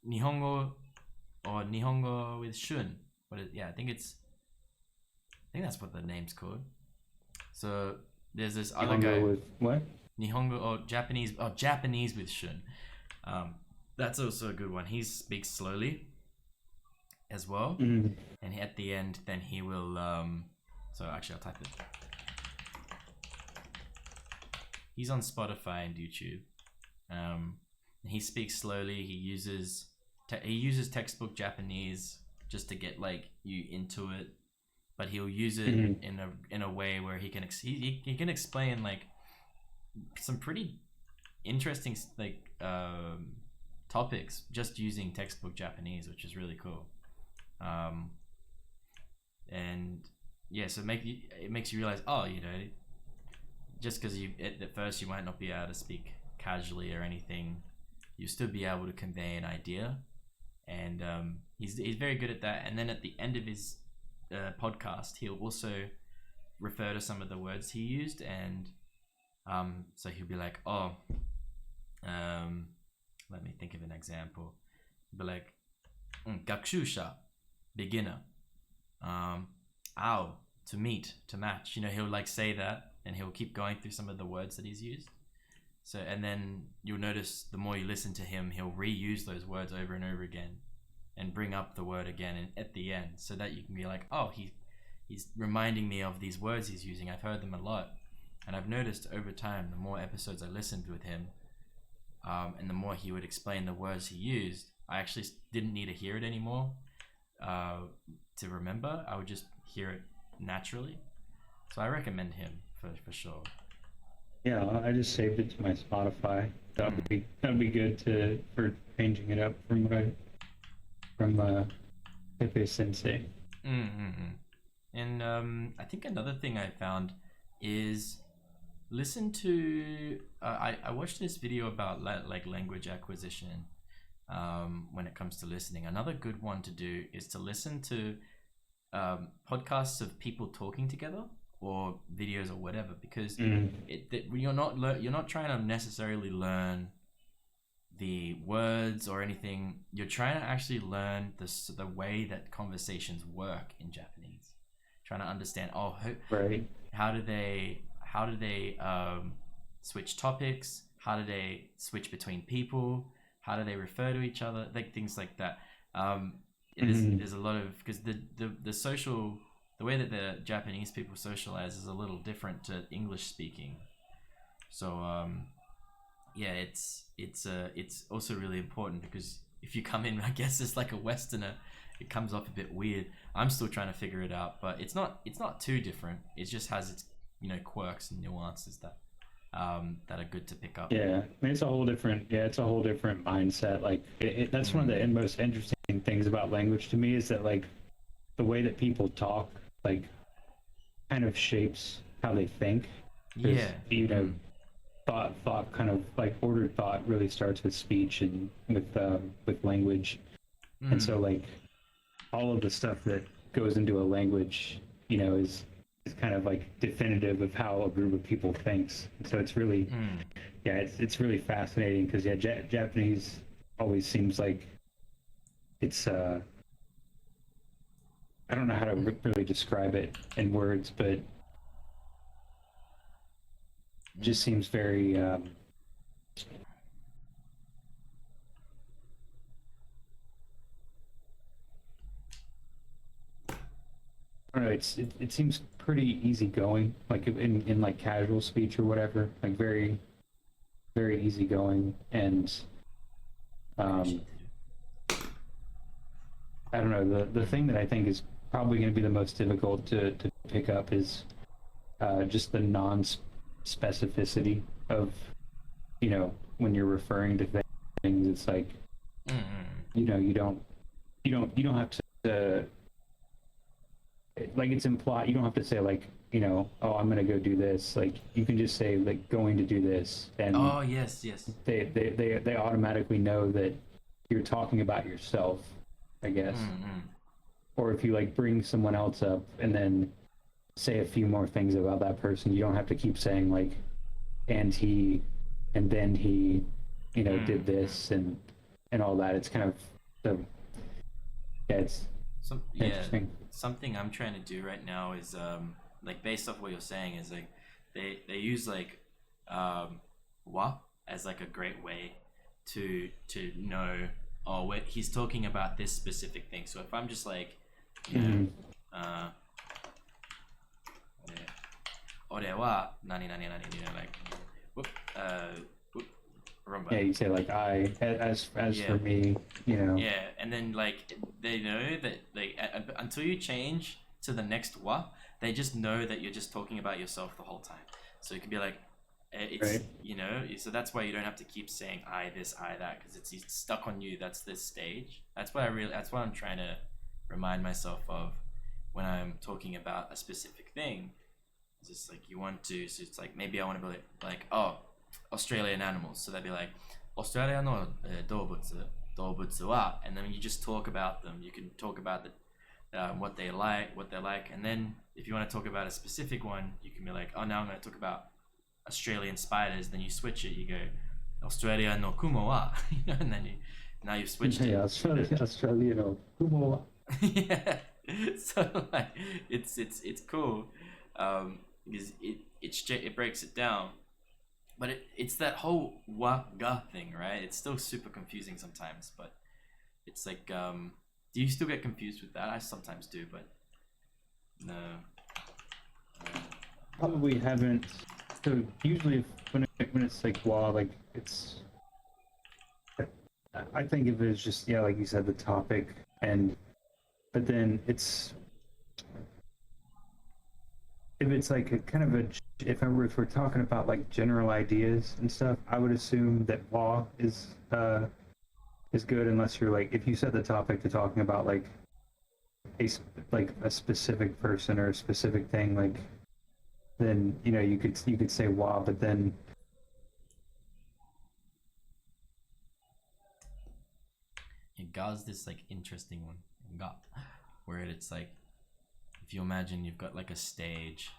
日本語 or 日本語 with shun. Yeah, I think it's think that's what the name's called. So there's this other guy with what? Nihongo or Japanese with Shun. That's also a good one. He speaks slowly as well, and at the end, then he will. So actually, I'll type it. He's on Spotify and YouTube. He speaks slowly. He uses textbook Japanese just to get like you into it, but he'll use it in a way where he can explain like some pretty interesting like topics just using textbook Japanese, which is really cool. And yeah, so it makes you realize, oh, you know, just because at first you might not be able to speak casually or anything, you still be able to convey an idea. And he's very good at that. And then at the end of his podcast, he'll also refer to some of the words he used, and so he'll be like, oh, let me think of an example. He'll be like, 学習者, beginner, ao, to meet, to match. You know, he'll like say that, and he'll keep going through some of the words that he's used. So, and then you'll notice the more you listen to him, he'll reuse those words over and over again and bring up the word again at the end, so that you can be like, oh, he's reminding me of these words he's using. I've heard them a lot. And I've noticed over time, the more episodes I listened with him, and the more he would explain the words he used, I actually didn't need to hear it anymore to remember. I would just hear it naturally. So I recommend him for sure. Yeah, I just saved it to my Spotify. That'd be good for changing it up from Pepe Sensei. And I think another thing I found is listen to. I watched this video about like language acquisition when it comes to listening. Another good one to do is to listen to podcasts of people talking together, or videos or whatever, because you're not trying to necessarily learn the words or anything. You're trying to actually learn the way that conversations work in Japanese. Trying to understand, how do they switch topics? How do they switch between people? How do they refer to each other? Like things like that. There's a lot of, because the way that the Japanese people socialize is a little different to English speaking. So yeah, it's also really important, because if you come in, I guess, as like a Westerner, it comes off a bit weird. I'm still trying to figure it out, but it's not too different. It just has its, you know, quirks and nuances that are good to pick up. Yeah, I mean, it's a whole different mindset. Like that's one of the most interesting things about language to me, is that like the way that people talk like kind of shapes how they think. Yeah, you know, thought kind of like ordered thought really starts with speech and with language. And so like all of the stuff that goes into a language, you know, is kind of like definitive of how a group of people thinks. So it's really it's really fascinating, because Japanese always seems like it's I don't know how to really describe it in words, but it just seems very I don't know, it seems pretty easygoing, like in like casual speech or whatever, like very, very easygoing. And I don't know, the thing that I think is probably going to be the most difficult to pick up is just the non-specificity of, you know, when you're referring to things. It's like, you know, you don't have to like, it's implied. You don't have to say like, you know, oh, I'm gonna go do this. Like, you can just say like going to do this, and yes, they automatically know that you're talking about yourself, I guess. Or if you like bring someone else up and then say a few more things about that person, you don't have to keep saying like, and he, and then he, you know, did this and all that. It's kind of it's interesting. something I'm trying to do right now is like based off what you're saying is like they use like wa as like a great way to know, oh wait, he's talking about this specific thing. So if I'm just like, you know, ore wa nani nani nani, you know, like whoop, yeah, you say like I as Yeah. for me, you know. Yeah, and then like they know that like until you change to the next wa, they just know that you're just talking about yourself the whole time. So it could be like, it's Right. you know, so that's why you don't have to keep saying I this I that, because it's stuck on you. That's this stage. That's what I'm trying to remind myself of when I'm talking about a specific thing. It's just like you want to. So it's like maybe I want to be like oh, Australian animals. So they'd be like Australia no 動物は, and then you just talk about them. You can talk about what they're like, and then if you want to talk about a specific one, you can be like, oh, now I'm going to talk about Australian spiders. Then you switch it. You go Australia no kumo wa, and then now you've switched it. Yeah, Australia no kumo. Yeah, so like it's cool, because it breaks it down. But it's that whole wa ga thing, right? It's still super confusing sometimes, but it's like, do you still get confused with that? I sometimes do, but no. Probably haven't. So usually when it's like wa, like it's. I think of it as just like you said, the topic, but then it's. If it's like a kind of if we're talking about like general ideas and stuff, I would assume that law is good, unless you're like, if you set the topic to talking about like a specific person or a specific thing, like then you could say wa, but then Ga's this like interesting one, Ga, where it's like, if you imagine you've got like a stage,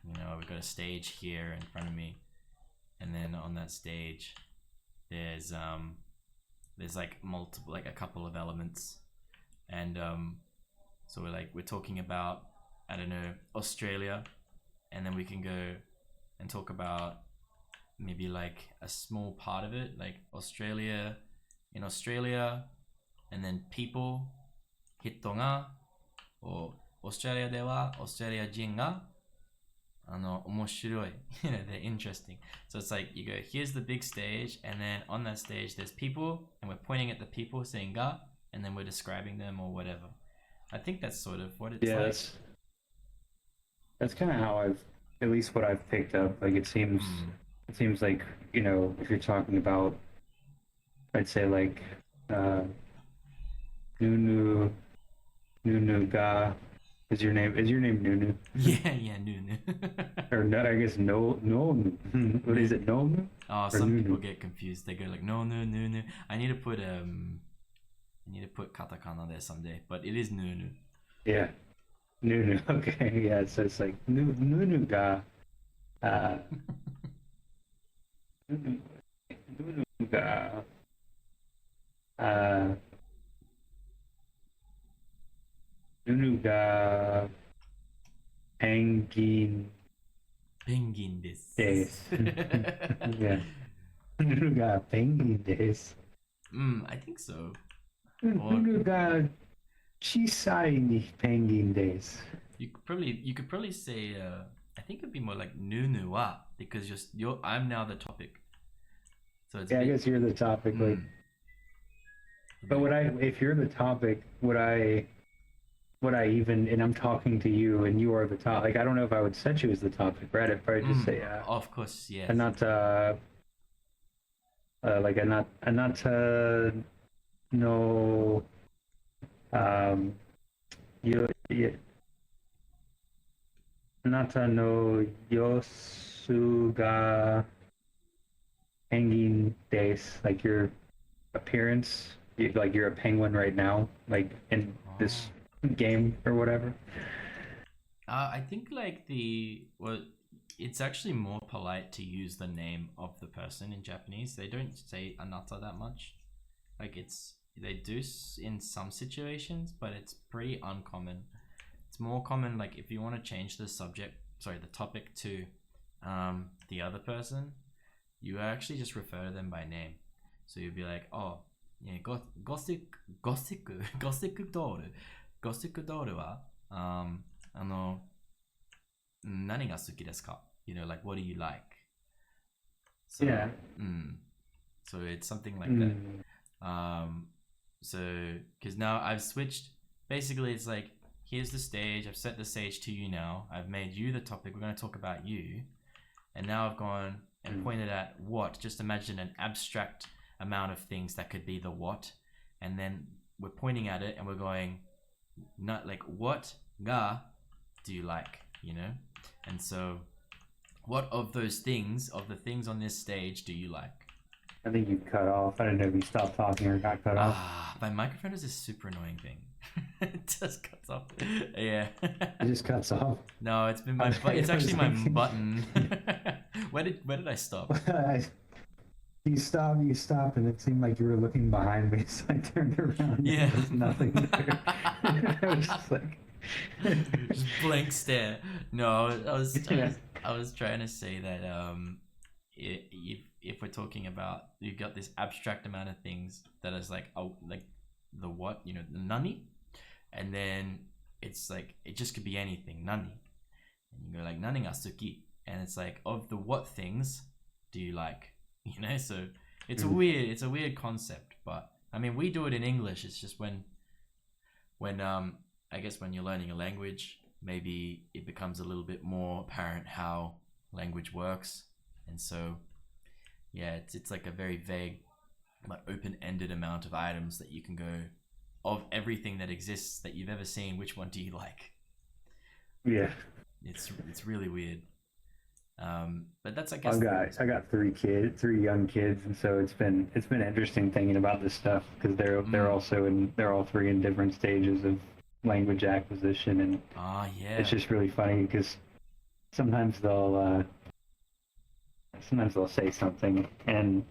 we've got a stage here in front of me, and then on that stage there's like multiple, like a couple of elements, and so we're talking about, I don't know, Australia, and then we can go and talk about maybe like a small part of it, like Australia, in Australia, and then people, hittonga, or Australia では Australia 人が面白い they're interesting. So it's like you go, here's the big stage, and then on that stage there's people, and we're pointing at the people saying ga, and then we're describing them or whatever. I think that's sort of what it's like. That's kind of how at least what I've picked up. Like it seems like, if you're talking about, I'd say like Nunu ga. Is your name Nunu? Yeah, Nunu. Or not, I guess no. What is it, no? Oh, some people get confused. They go like no, Nunu. I need to put katakana there someday, but it is Nunu. Yeah, Nunu. Okay, yeah. So it's like Nunu ga. Nunu ga. Nunu ga penguin desu. Yeah. Nunu ga penguin desu. I think so. Nunu ga chisai ni penguin desu. You could probably say I think it'd be more like Nunu wa, because I'm now the topic. So it's I guess you're the topic, like. But if you're the topic, would I even, and I'm talking to you and you are the topic, like I don't know if I would set you as the topic, right? I'd probably just say of course, yeah. And not like anata no anata no yosu ga penguin desu, like your appearance, like you're a penguin right now, like in this game or whatever. I think like it's actually more polite to use the name of the person in Japanese. They don't say anata that much. Like they do in some situations, but it's pretty uncommon. it's more common, like if you want to change the topic to the other person, you actually just refer to them by name. So you'd be like, oh, yeah, gossip doll wa, 何が好きですか? You know, like, what do you like? So, Yeah. So it's something like that. So, because now I've switched, basically it's like, here's the stage, I've set the stage to you now, I've made you the topic, we're going to talk about you, and now I've gone and pointed at what, just imagine an abstract amount of things that could be the what, and then we're pointing at it and we're going, not like, what ga do you like, you know? And so, what of those things, of the things on this stage, do you like? I think you cut off. I don't know if you stopped talking or got cut off. My microphone is a super annoying thing. It just cuts off. Yeah. It just cuts off. No, it's been it's actually my button. Where did I stop? You stopped, and it seemed like you were looking behind me, so I turned around. Yeah. There was nothing there. I was just like... Just blank stare. No, I was trying to say that if we're talking about, you've got this abstract amount of things that is like, oh, like the what, you know, the nani, and then it's like, it just could be anything, nani, and you go like nani ga suki, and it's like, of the what things do you like, you know? So it's a weird concept, but I mean, we do it in English. It's just when I guess when you're learning a language, maybe it becomes a little bit more apparent how language works. And so, yeah, it's like a very vague, but open-ended amount of items that you can go, of everything that exists that you've ever seen, which one do you like? Yeah. It's really weird. But that's, I guess, I got three young kids, and so it's been interesting thinking about this stuff, because they're all three in different stages of language acquisition, and it's just really funny because sometimes they'll say something and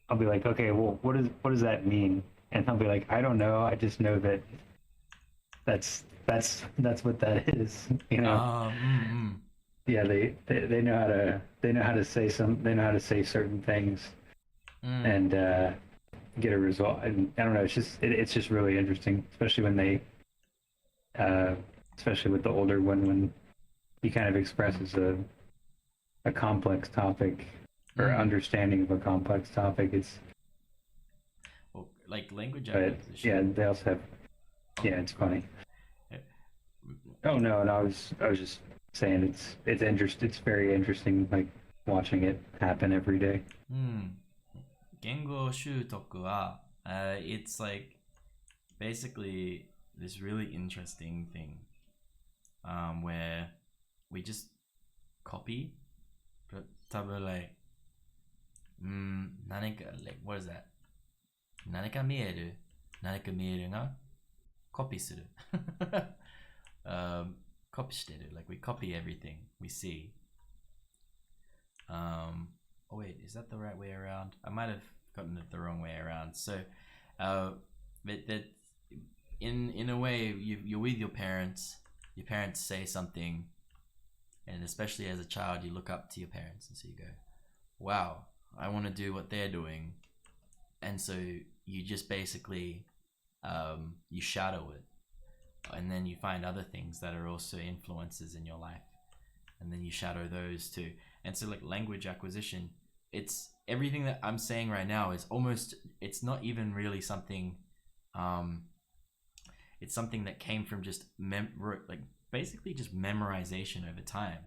I'll be like, okay, well, what does that mean? And they'll be like, I don't know, I just know that that's what that is, you know. Yeah, they know how to say certain things and get a result. And I don't know, it's just really interesting, especially when they especially with the older one, when he kind of expresses a complex topic or understanding of a complex topic. It's like language acquisition. Yeah, they also have. Yeah, it's funny. Oh no, and I was just saying it's very interesting, like watching it happen every day. 言語習得は it's like basically this really interesting thing where we just copy, but 多分 like 何か like what is that? 何か見えるがコピーするコピーしてる like we copy everything we see. Oh wait, is that the right way around? I might have gotten it the wrong way around. So, that in a way, you're with your parents. Your parents say something, and especially as a child, you look up to your parents, and so you go, "Wow, I want to do what they're doing," and so you just basically you shadow it, and then you find other things that are also influences in your life, and then you shadow those too. And so like language acquisition, it's everything that I'm saying right now is almost, it's not even really something, it's something that came from just like basically just memorization over time.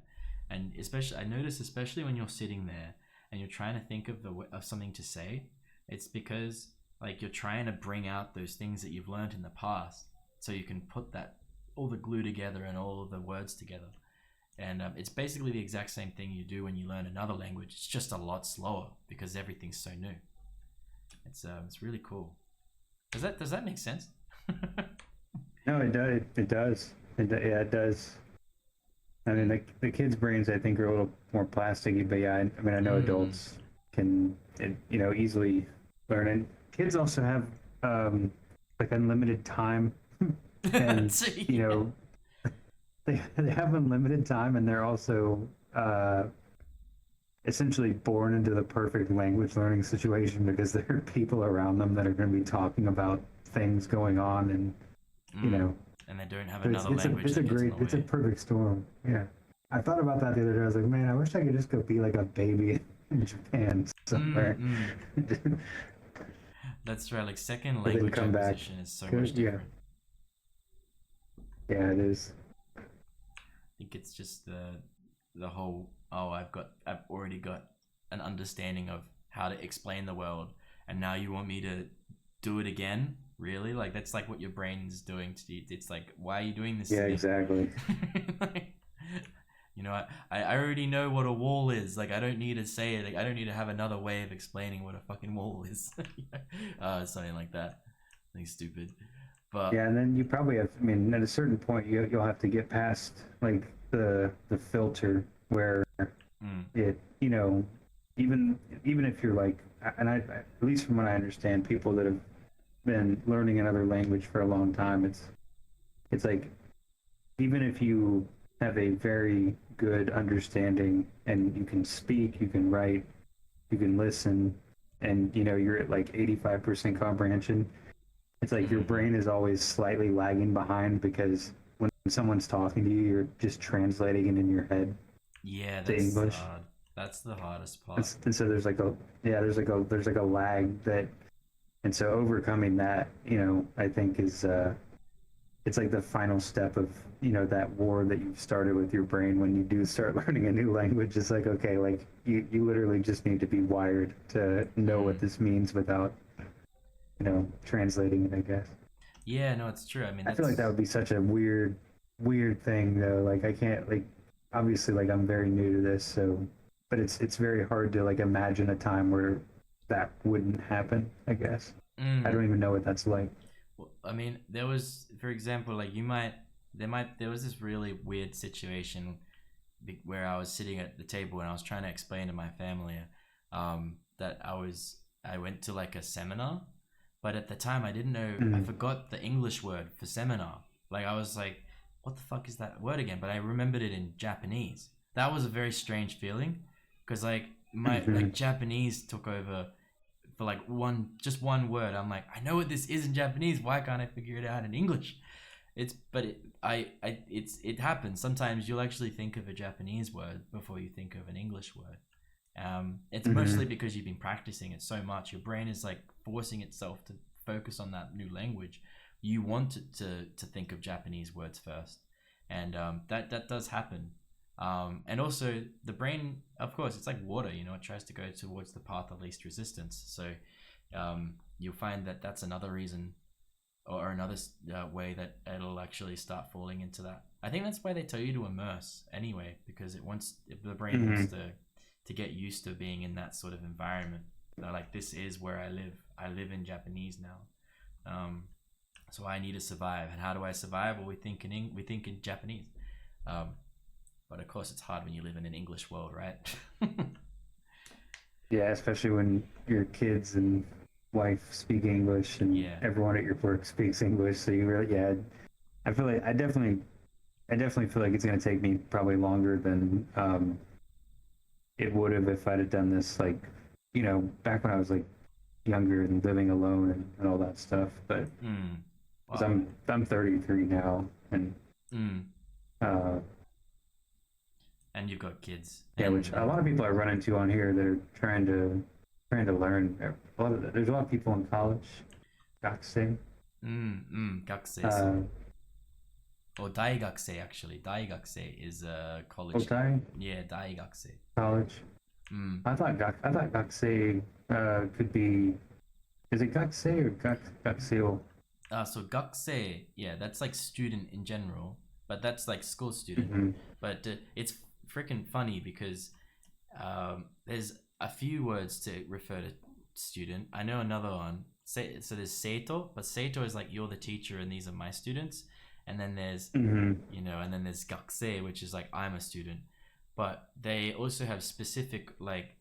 And especially, I notice, especially when you're sitting there and you're trying to think of something to say, it's because like you're trying to bring out those things that you've learned in the past, so you can put that, all the glue together and all of the words together. And it's basically the exact same thing you do when you learn another language. It's just a lot slower because everything's so new. It's really cool. Does that make sense? No, it does. It does. I mean, the kids' brains, I think, are a little more plasticky, but yeah, I mean, I know adults can, easily learn. And kids also have like unlimited time And you know, they have unlimited time, and they're also essentially born into the perfect language learning situation because there are people around them that are going to be talking about things going on, and you know, and they don't have so another language. It's a perfect storm. Yeah, I thought about that the other day. I was like, man, I wish I could just go be like a baby in Japan somewhere. That's right. Like second language acquisition is so much different. Yeah, it is. I think it's just the whole, oh, I've already got an understanding of how to explain the world, and now you want me to do it again? Really? Like that's like what your brain's doing to you. It's like, why are you doing this? Yeah, exactly. Like, you know, I already know what a wall is. Like I don't need to say it. Like I don't need to have another way of explaining what a fucking wall is. Something like that. Something stupid. But yeah, and then you probably have. I mean, at a certain point, you'll have to get past like the filter where it, you know, even if you're like, and at least from what I understand, people that have been learning another language for a long time, it's like even if you have a very good understanding and you can speak, you can write, you can listen, and you know you're at like 85% comprehension, it's like your brain is always slightly lagging behind because when someone's talking to you, you're just translating it in your head to English. Hard. That's the hardest part. And so there's like a lag that, and so overcoming that, you know, I think is it's like the final step of, you know, that war that you've started with your brain when you do start learning a new language. It's like, okay, like you literally just need to be wired to know what this means without, you know, translating it, I guess. Yeah, no, it's true. I mean, I feel like that would be such a weird thing though. Like I can't, like, obviously, like I'm very new to this, so, but it's very hard to like imagine a time where that wouldn't happen, I guess. I don't even know what that's like. Well, I mean, there was, for example, like there was this really weird situation where I was sitting at the table and I was trying to explain to my family that I went to like a seminar, but at the time I didn't know, I forgot the English word for seminar. Like I was like, what the fuck is that word again? But I remembered it in Japanese. That was a very strange feeling because like my like Japanese took over for like just one word. I'm like, I know what this is in Japanese. Why can't I figure it out in English? It happens. Sometimes you'll actually think of a Japanese word before you think of an English word. It's mostly because you've been practicing it so much. Your brain is like forcing itself to focus on that new language. You want it to think of Japanese words first, and that does happen. And also the brain, of course, it's like water, you know, it tries to go towards the path of least resistance. So you'll find that that's another reason or another way that it'll actually start falling into that. I think that's why they tell you to immerse anyway, because the brain wants to get used to being in that sort of environment. Like, this is where I live in Japanese now. So I need to survive. And how do I survive? Well, we think in Japanese. But of course, it's hard when you live in an English world, right? Yeah, especially when your kids and wife speak English and everyone at your work speaks English. So you really, I feel like I definitely feel like it's going to take me probably longer than it would have if I'd have done this, like, you know, back when I was like younger and living alone and all that stuff. But wow. I'm 33 now, and and you've got kids. Yeah, which a lot of people I run into on here that are trying to learn. There's a lot of people in college. Gakusei. Gakusei. Or daigakusei, actually. Daigakusei is a college. Yeah, daigakusei. College. I thought gakusei could be. Is it gakusei or gakusei? So gakusei, yeah, that's like student in general, but that's like school student. But it's freaking funny because there's a few words to refer to student. I know another one. So there's seito, but seito is like, you're the teacher and these are my students. And then there's, you know, and then there's gakusei, which is like, I'm a student. But they also have specific like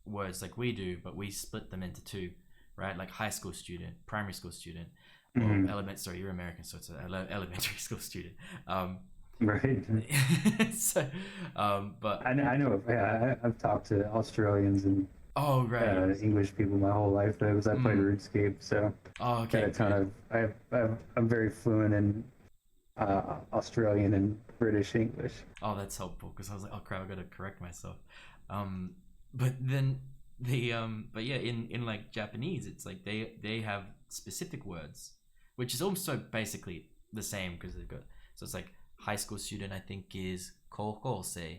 words like we do, but we split them into two, right? Like high school student, primary school student. Sorry, you're American, so it's an elementary school student. Right. So, but I know. Yeah, I've talked to Australians and English people my whole life. Though, because I played RuneScape, so got a ton of. I'm very fluent in Australian and British English. Oh, that's helpful because I was like, oh crap, I gotta correct myself. But then but yeah, in like Japanese, it's like they have specific words, which is also basically the same because they've got, so it's like high school student, I think, is koukosei.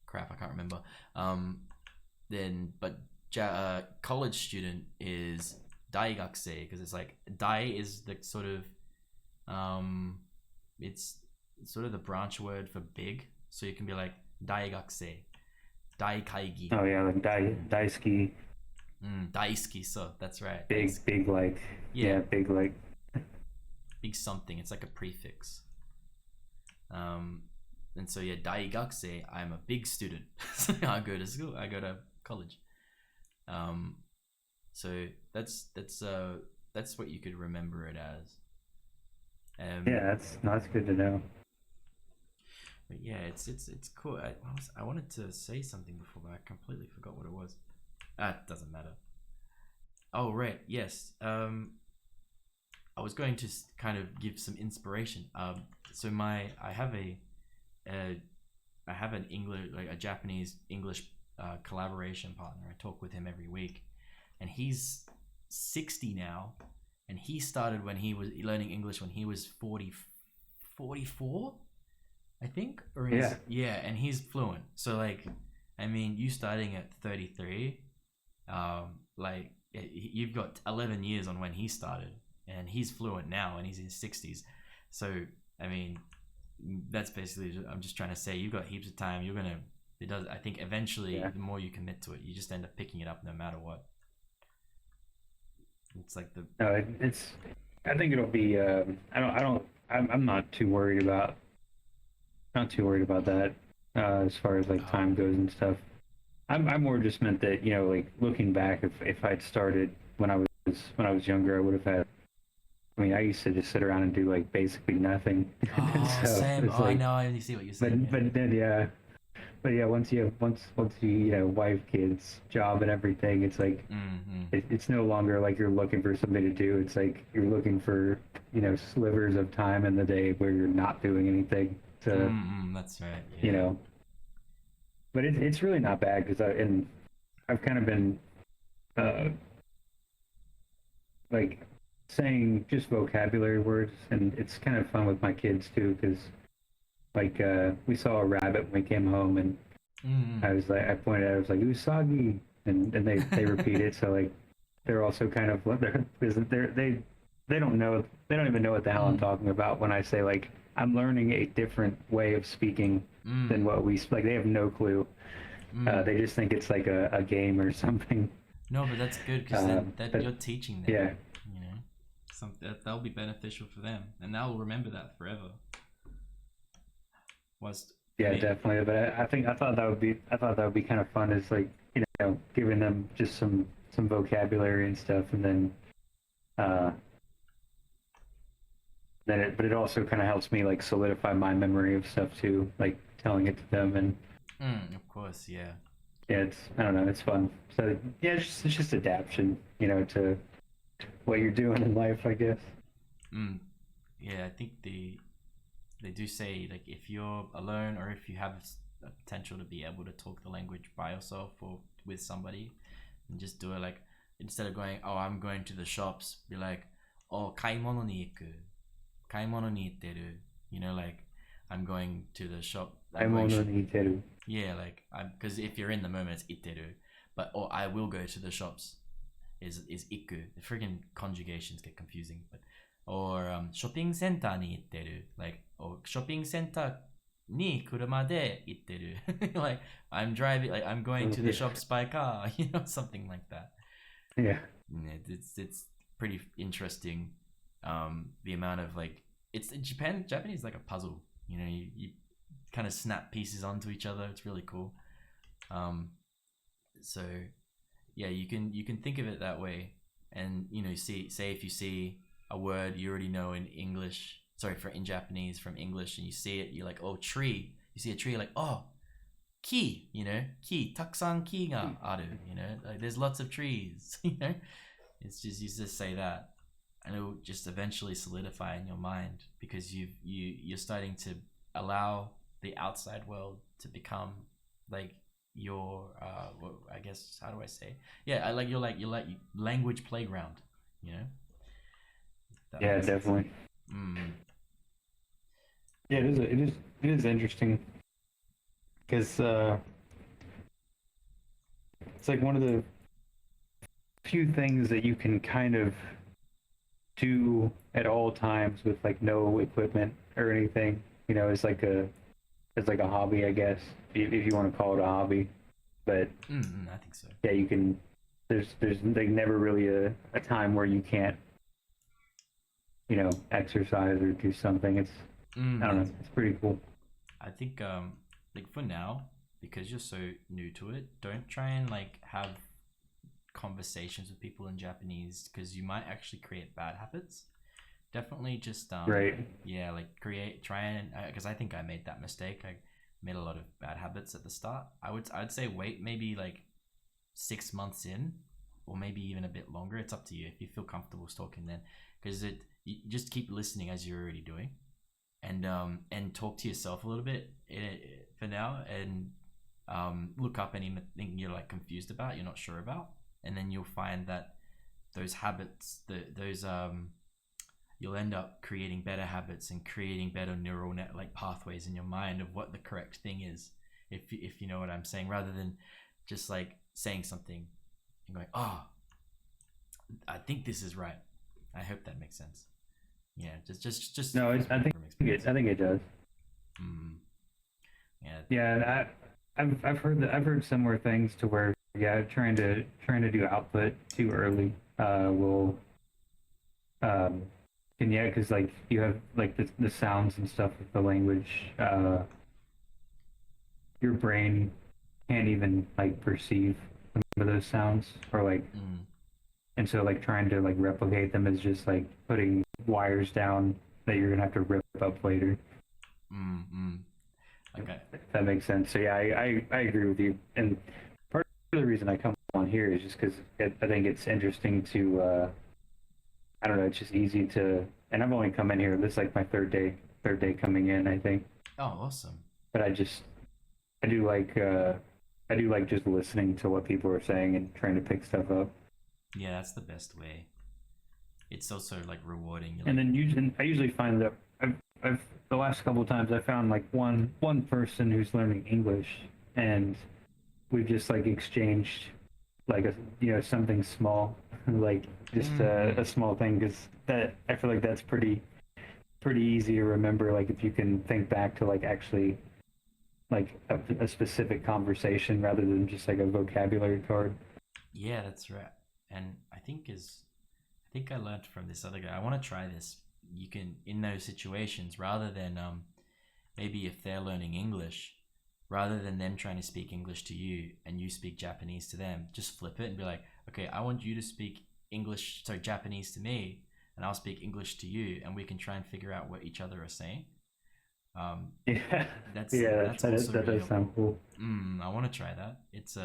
Crap, I can't remember. Then but college student is daigakusei because it's like dai is the sort of it's sort of the branch word for big, so you can be like daigakusei, daikaigi. Oh yeah, like daisuki. Daisuki, so that's right. Big like big like big something. It's like a prefix. And so yeah, daigakusei, I'm a big student. I go to school. I go to college. So that's what you could remember it as. Yeah, that's good to know. But yeah, it's cool. I wanted to say something before, but I completely forgot what it was. It doesn't matter. Oh right, yes. I was going to kind of give some inspiration. So I have an English, like a Japanese English collaboration partner. I talk with him every week, and he's 60 now, and he started when he was learning English when he was 44, I think, or and he's fluent. So like, I mean, you starting at 33, like you've got 11 years on when he started, and he's fluent now, and he's in his 60s. So I mean, that's basically, I'm just trying to say, you've got heaps of time. I think eventually the more you commit to it, you just end up picking it up no matter what. It's like I think it'll be I'm not too worried about that as far as like time goes and stuff. I'm more just meant that, like looking back, if I'd started when I was younger, I would have had, I mean, I used to just sit around and do like basically nothing. Oh, so same. Oh, I know. I see what you're saying. But yeah, once you wife, kids, job, and everything, it's like it's no longer like you're looking for something to do. It's like you're looking for slivers of time in the day where you're not doing anything. So that's right. Yeah. But it's really not bad because I've kind of been like saying just vocabulary words, and it's kind of fun with my kids too, because like we saw a rabbit when we came home, and I pointed out, I was like usagi, and they repeat it, so like they're also kind of they don't even know what the hell I'm talking about when I say like I'm learning a different way of speaking than what we like. They have no clue. They just think it's like a game or something. No, but that's good because you're teaching them. Yeah. That'll be beneficial for them, and they'll remember that forever. Definitely. But I thought that would be kind of fun, is like giving them just some vocabulary and stuff, and then but it also kind of helps me like solidify my memory of stuff too, like telling it to them, and of course, yeah, it's, I don't know, it's fun. So yeah, it's just adaptation, to what you're doing in life, I guess. Yeah, I think they do say, like, if you're alone or if you have a potential to be able to talk the language by yourself or with somebody, and just do it, like, instead of going, oh, I'm going to the shops, be like, oh, kaimono ni iku, kaimono ni itteru, like, I'm going to the shop. Kaimono ni itteru. Yeah, like, because if you're in the moment, it's itteru, but, or I will go to the shops is iku. The freaking conjugations get confusing, but, or shopping center ni itteru, like, or shopping center ni kuruma de itteru. Like, I'm driving, like, I'm going to the shops by car, something like that. Yeah. It's pretty interesting. The amount of, like, it's Japanese is like a puzzle. You kind of snap pieces onto each other. It's really cool. So yeah, you can think of it that way, and say if you see, a word you already know in English, in Japanese from English, and you see it, you're like, oh, tree. You see a tree, you're like, oh, ki, you know, ki, takusan ki ga aru, you know, like there's lots of trees, you know. It's just, you just say that, and it will just eventually solidify in your mind, because you're starting to allow the outside world to become like your I guess, how do I say, yeah, I like your language playground, you know. Yeah, definitely. Yeah, it is interesting, because it's like one of the few things that you can kind of do at all times with like no equipment or anything. You know, it's like a hobby, I guess, if you want to call it a hobby. But I think so. Yeah, you can. There's like never really a time where you can't, you know, exercise or do something. It's I don't know. It's pretty cool. I think like for now, because you're so new to it, don't try and like have conversations with people in Japanese, because you might actually create bad habits. Definitely just right. Yeah, like try and, because I think I made that mistake. I made a lot of bad habits at the start. I'd say wait maybe like 6 months in, or maybe even a bit longer. It's up to you if you feel comfortable talking then, because you just keep listening as you're already doing, and talk to yourself a little bit for now, and look up anything you're like confused about, you're not sure about, and then you'll find that those habits, you'll end up creating better habits and creating better neural net like pathways in your mind of what the correct thing is, if you know what I'm saying, rather than just like saying something and going, oh, I think this is right. I hope that makes sense. Yeah, just no, I think it does. Yeah, I've heard similar things to where, yeah, trying to do output too early will and yeah, because like you have like the sounds and stuff with the language, your brain can't even like perceive some of those sounds, or like and so like trying to like replicate them is just like putting wires down that you're gonna have to rip up later. Okay. If that makes sense. So yeah, I agree with you, and part of the reason I come on here is just because I think it's interesting to I don't know, it's just easy to, and I've only come in here, this is like my third day coming in, I think. Oh, awesome. But I do like just listening to what people are saying and trying to pick stuff up. Yeah, that's the best way. It's also like rewarding. And then I usually find that I've the last couple of times I found like one person who's learning English, and we've just like exchanged like something small, like just a small thing, because that I feel like that's pretty easy to remember, like if you can think back to like actually like a specific conversation rather than just like a vocabulary card. Yeah, that's right. And I think I learned from this other guy. I want to try this. You can, in those situations, rather than maybe if they're learning English, rather than them trying to speak English to you and you speak Japanese to them, just flip it and be like, okay, I want you to speak Japanese to me, and I'll speak English to you, and we can try and figure out what each other are saying. That does sound cool. I want to try that. It's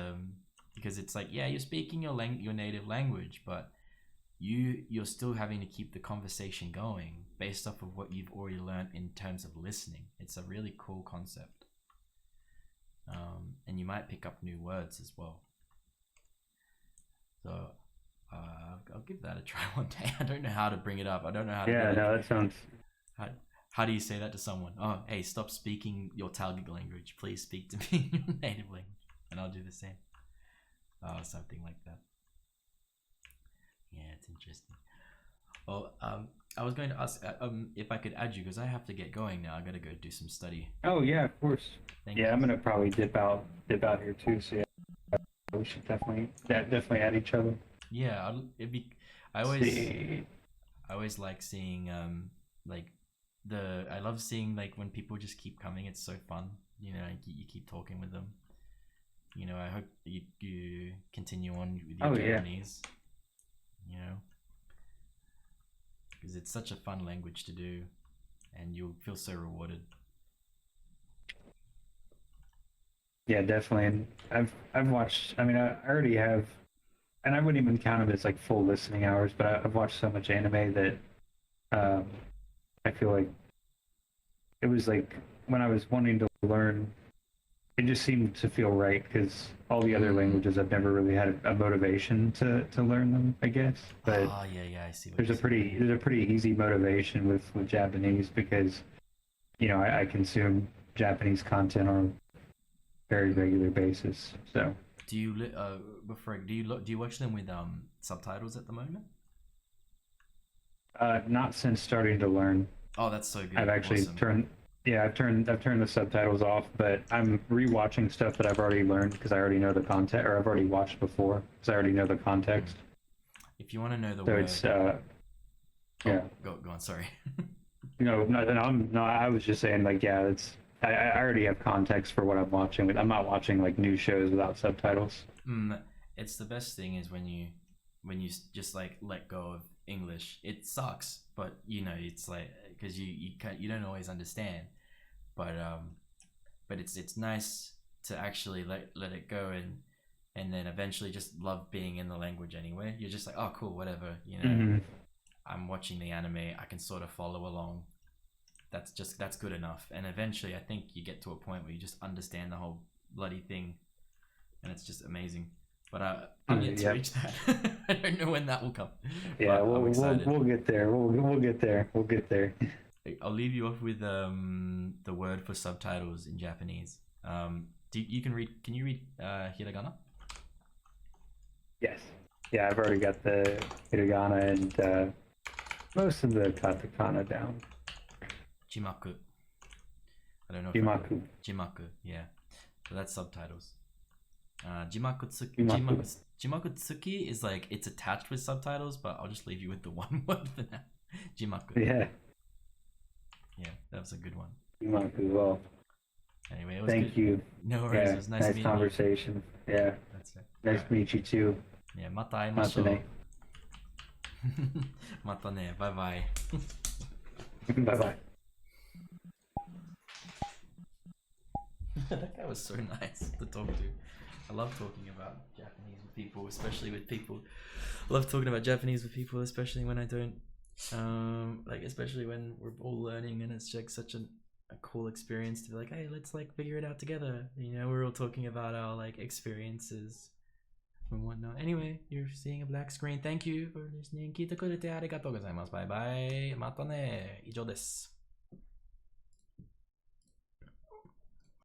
because it's like, yeah, you're speaking your native language, but you're still having to keep the conversation going based off of what you've already learned in terms of listening. It's a really cool concept. And you might pick up new words as well. So I'll give that a try one day. I don't know how to bring it up. I don't know how to. Yeah, no, that sounds. How do you say that to someone? Oh, hey, stop speaking your Tagalog language. Please speak to me in your native language, and I'll do the same. Something like that. Yeah, it's interesting. Well, I was going to ask if I could add you, because I have to get going now. I gotta go do some study. Oh yeah, of course. Thank you. I'm gonna probably dip out here too. So yeah, we should definitely add each other. Yeah, I always like seeing I love seeing like when people just keep coming. It's so fun, you know. You keep talking with them. You know, I hope you continue on with your Japanese. Yeah. You know. because it's such a fun language to do, and you'll feel so rewarded. Yeah, definitely. And I've watched. I mean, I already have, and I wouldn't even count it as like full listening hours. But I've watched so much anime that I feel like it was like when I was wanting to learn, it just seemed to feel right because all the other languages I've never really had a motivation to learn them, I guess. But Yeah, I see. What there's a pretty easy motivation with Japanese because I consume Japanese content on a very regular basis. So do you do you watch them with subtitles at the moment? Not since starting to learn. Oh, that's so good. I've actually turned the subtitles off, but I'm rewatching stuff that I've already learned because I already know the content, or I've already watched before because I already know the context. If you want to know the so word, it's yeah. Go on. Sorry. I was just saying like I already have context for what I'm watching. I'm not watching like new shows without subtitles. It's the best thing is when you just like let go of English. It sucks, but it's like because you don't always understand, but it's nice to actually let it go and then eventually just love being in the language anyway. You're just like, oh cool, whatever, I'm watching the anime, I can sort of follow along. That's good enough. And eventually I think you get to a point where you just understand the whole bloody thing, and it's just amazing. But I'm yet to reach that. I don't know when that will come. Yeah, we'll get there. We'll get there. We'll get there. I'll leave you off with the word for subtitles in Japanese. Can you read hiragana? Yes. Yeah, I've already got the hiragana and most of the katakana down. Jimaku. I don't know. Jimaku. Yeah. So that's subtitles. Jimaku tsuki is like it's attached with subtitles, but I'll just leave you with the one word for now. Jimaku. Yeah, that was a good one. Jimaku. Well, anyway, it was thank you. No worries. It was nice meeting conversation. You. Yeah, that's it. Nice to meet you too. Yeah, mata aimashou. Mata ne. Bye bye. Bye bye. That guy was so nice to talk to. I love talking about Japanese with people, especially with people. I love talking about Japanese with people, especially when I don't, especially when we're all learning, and it's like such a cool experience to be like, hey, let's like figure it out together. We're all talking about our like experiences and whatnot. Anyway, you're seeing a black screen. Thank you for listening. 聞いてくれてありがとうございます。バイバイ。またね。以上です。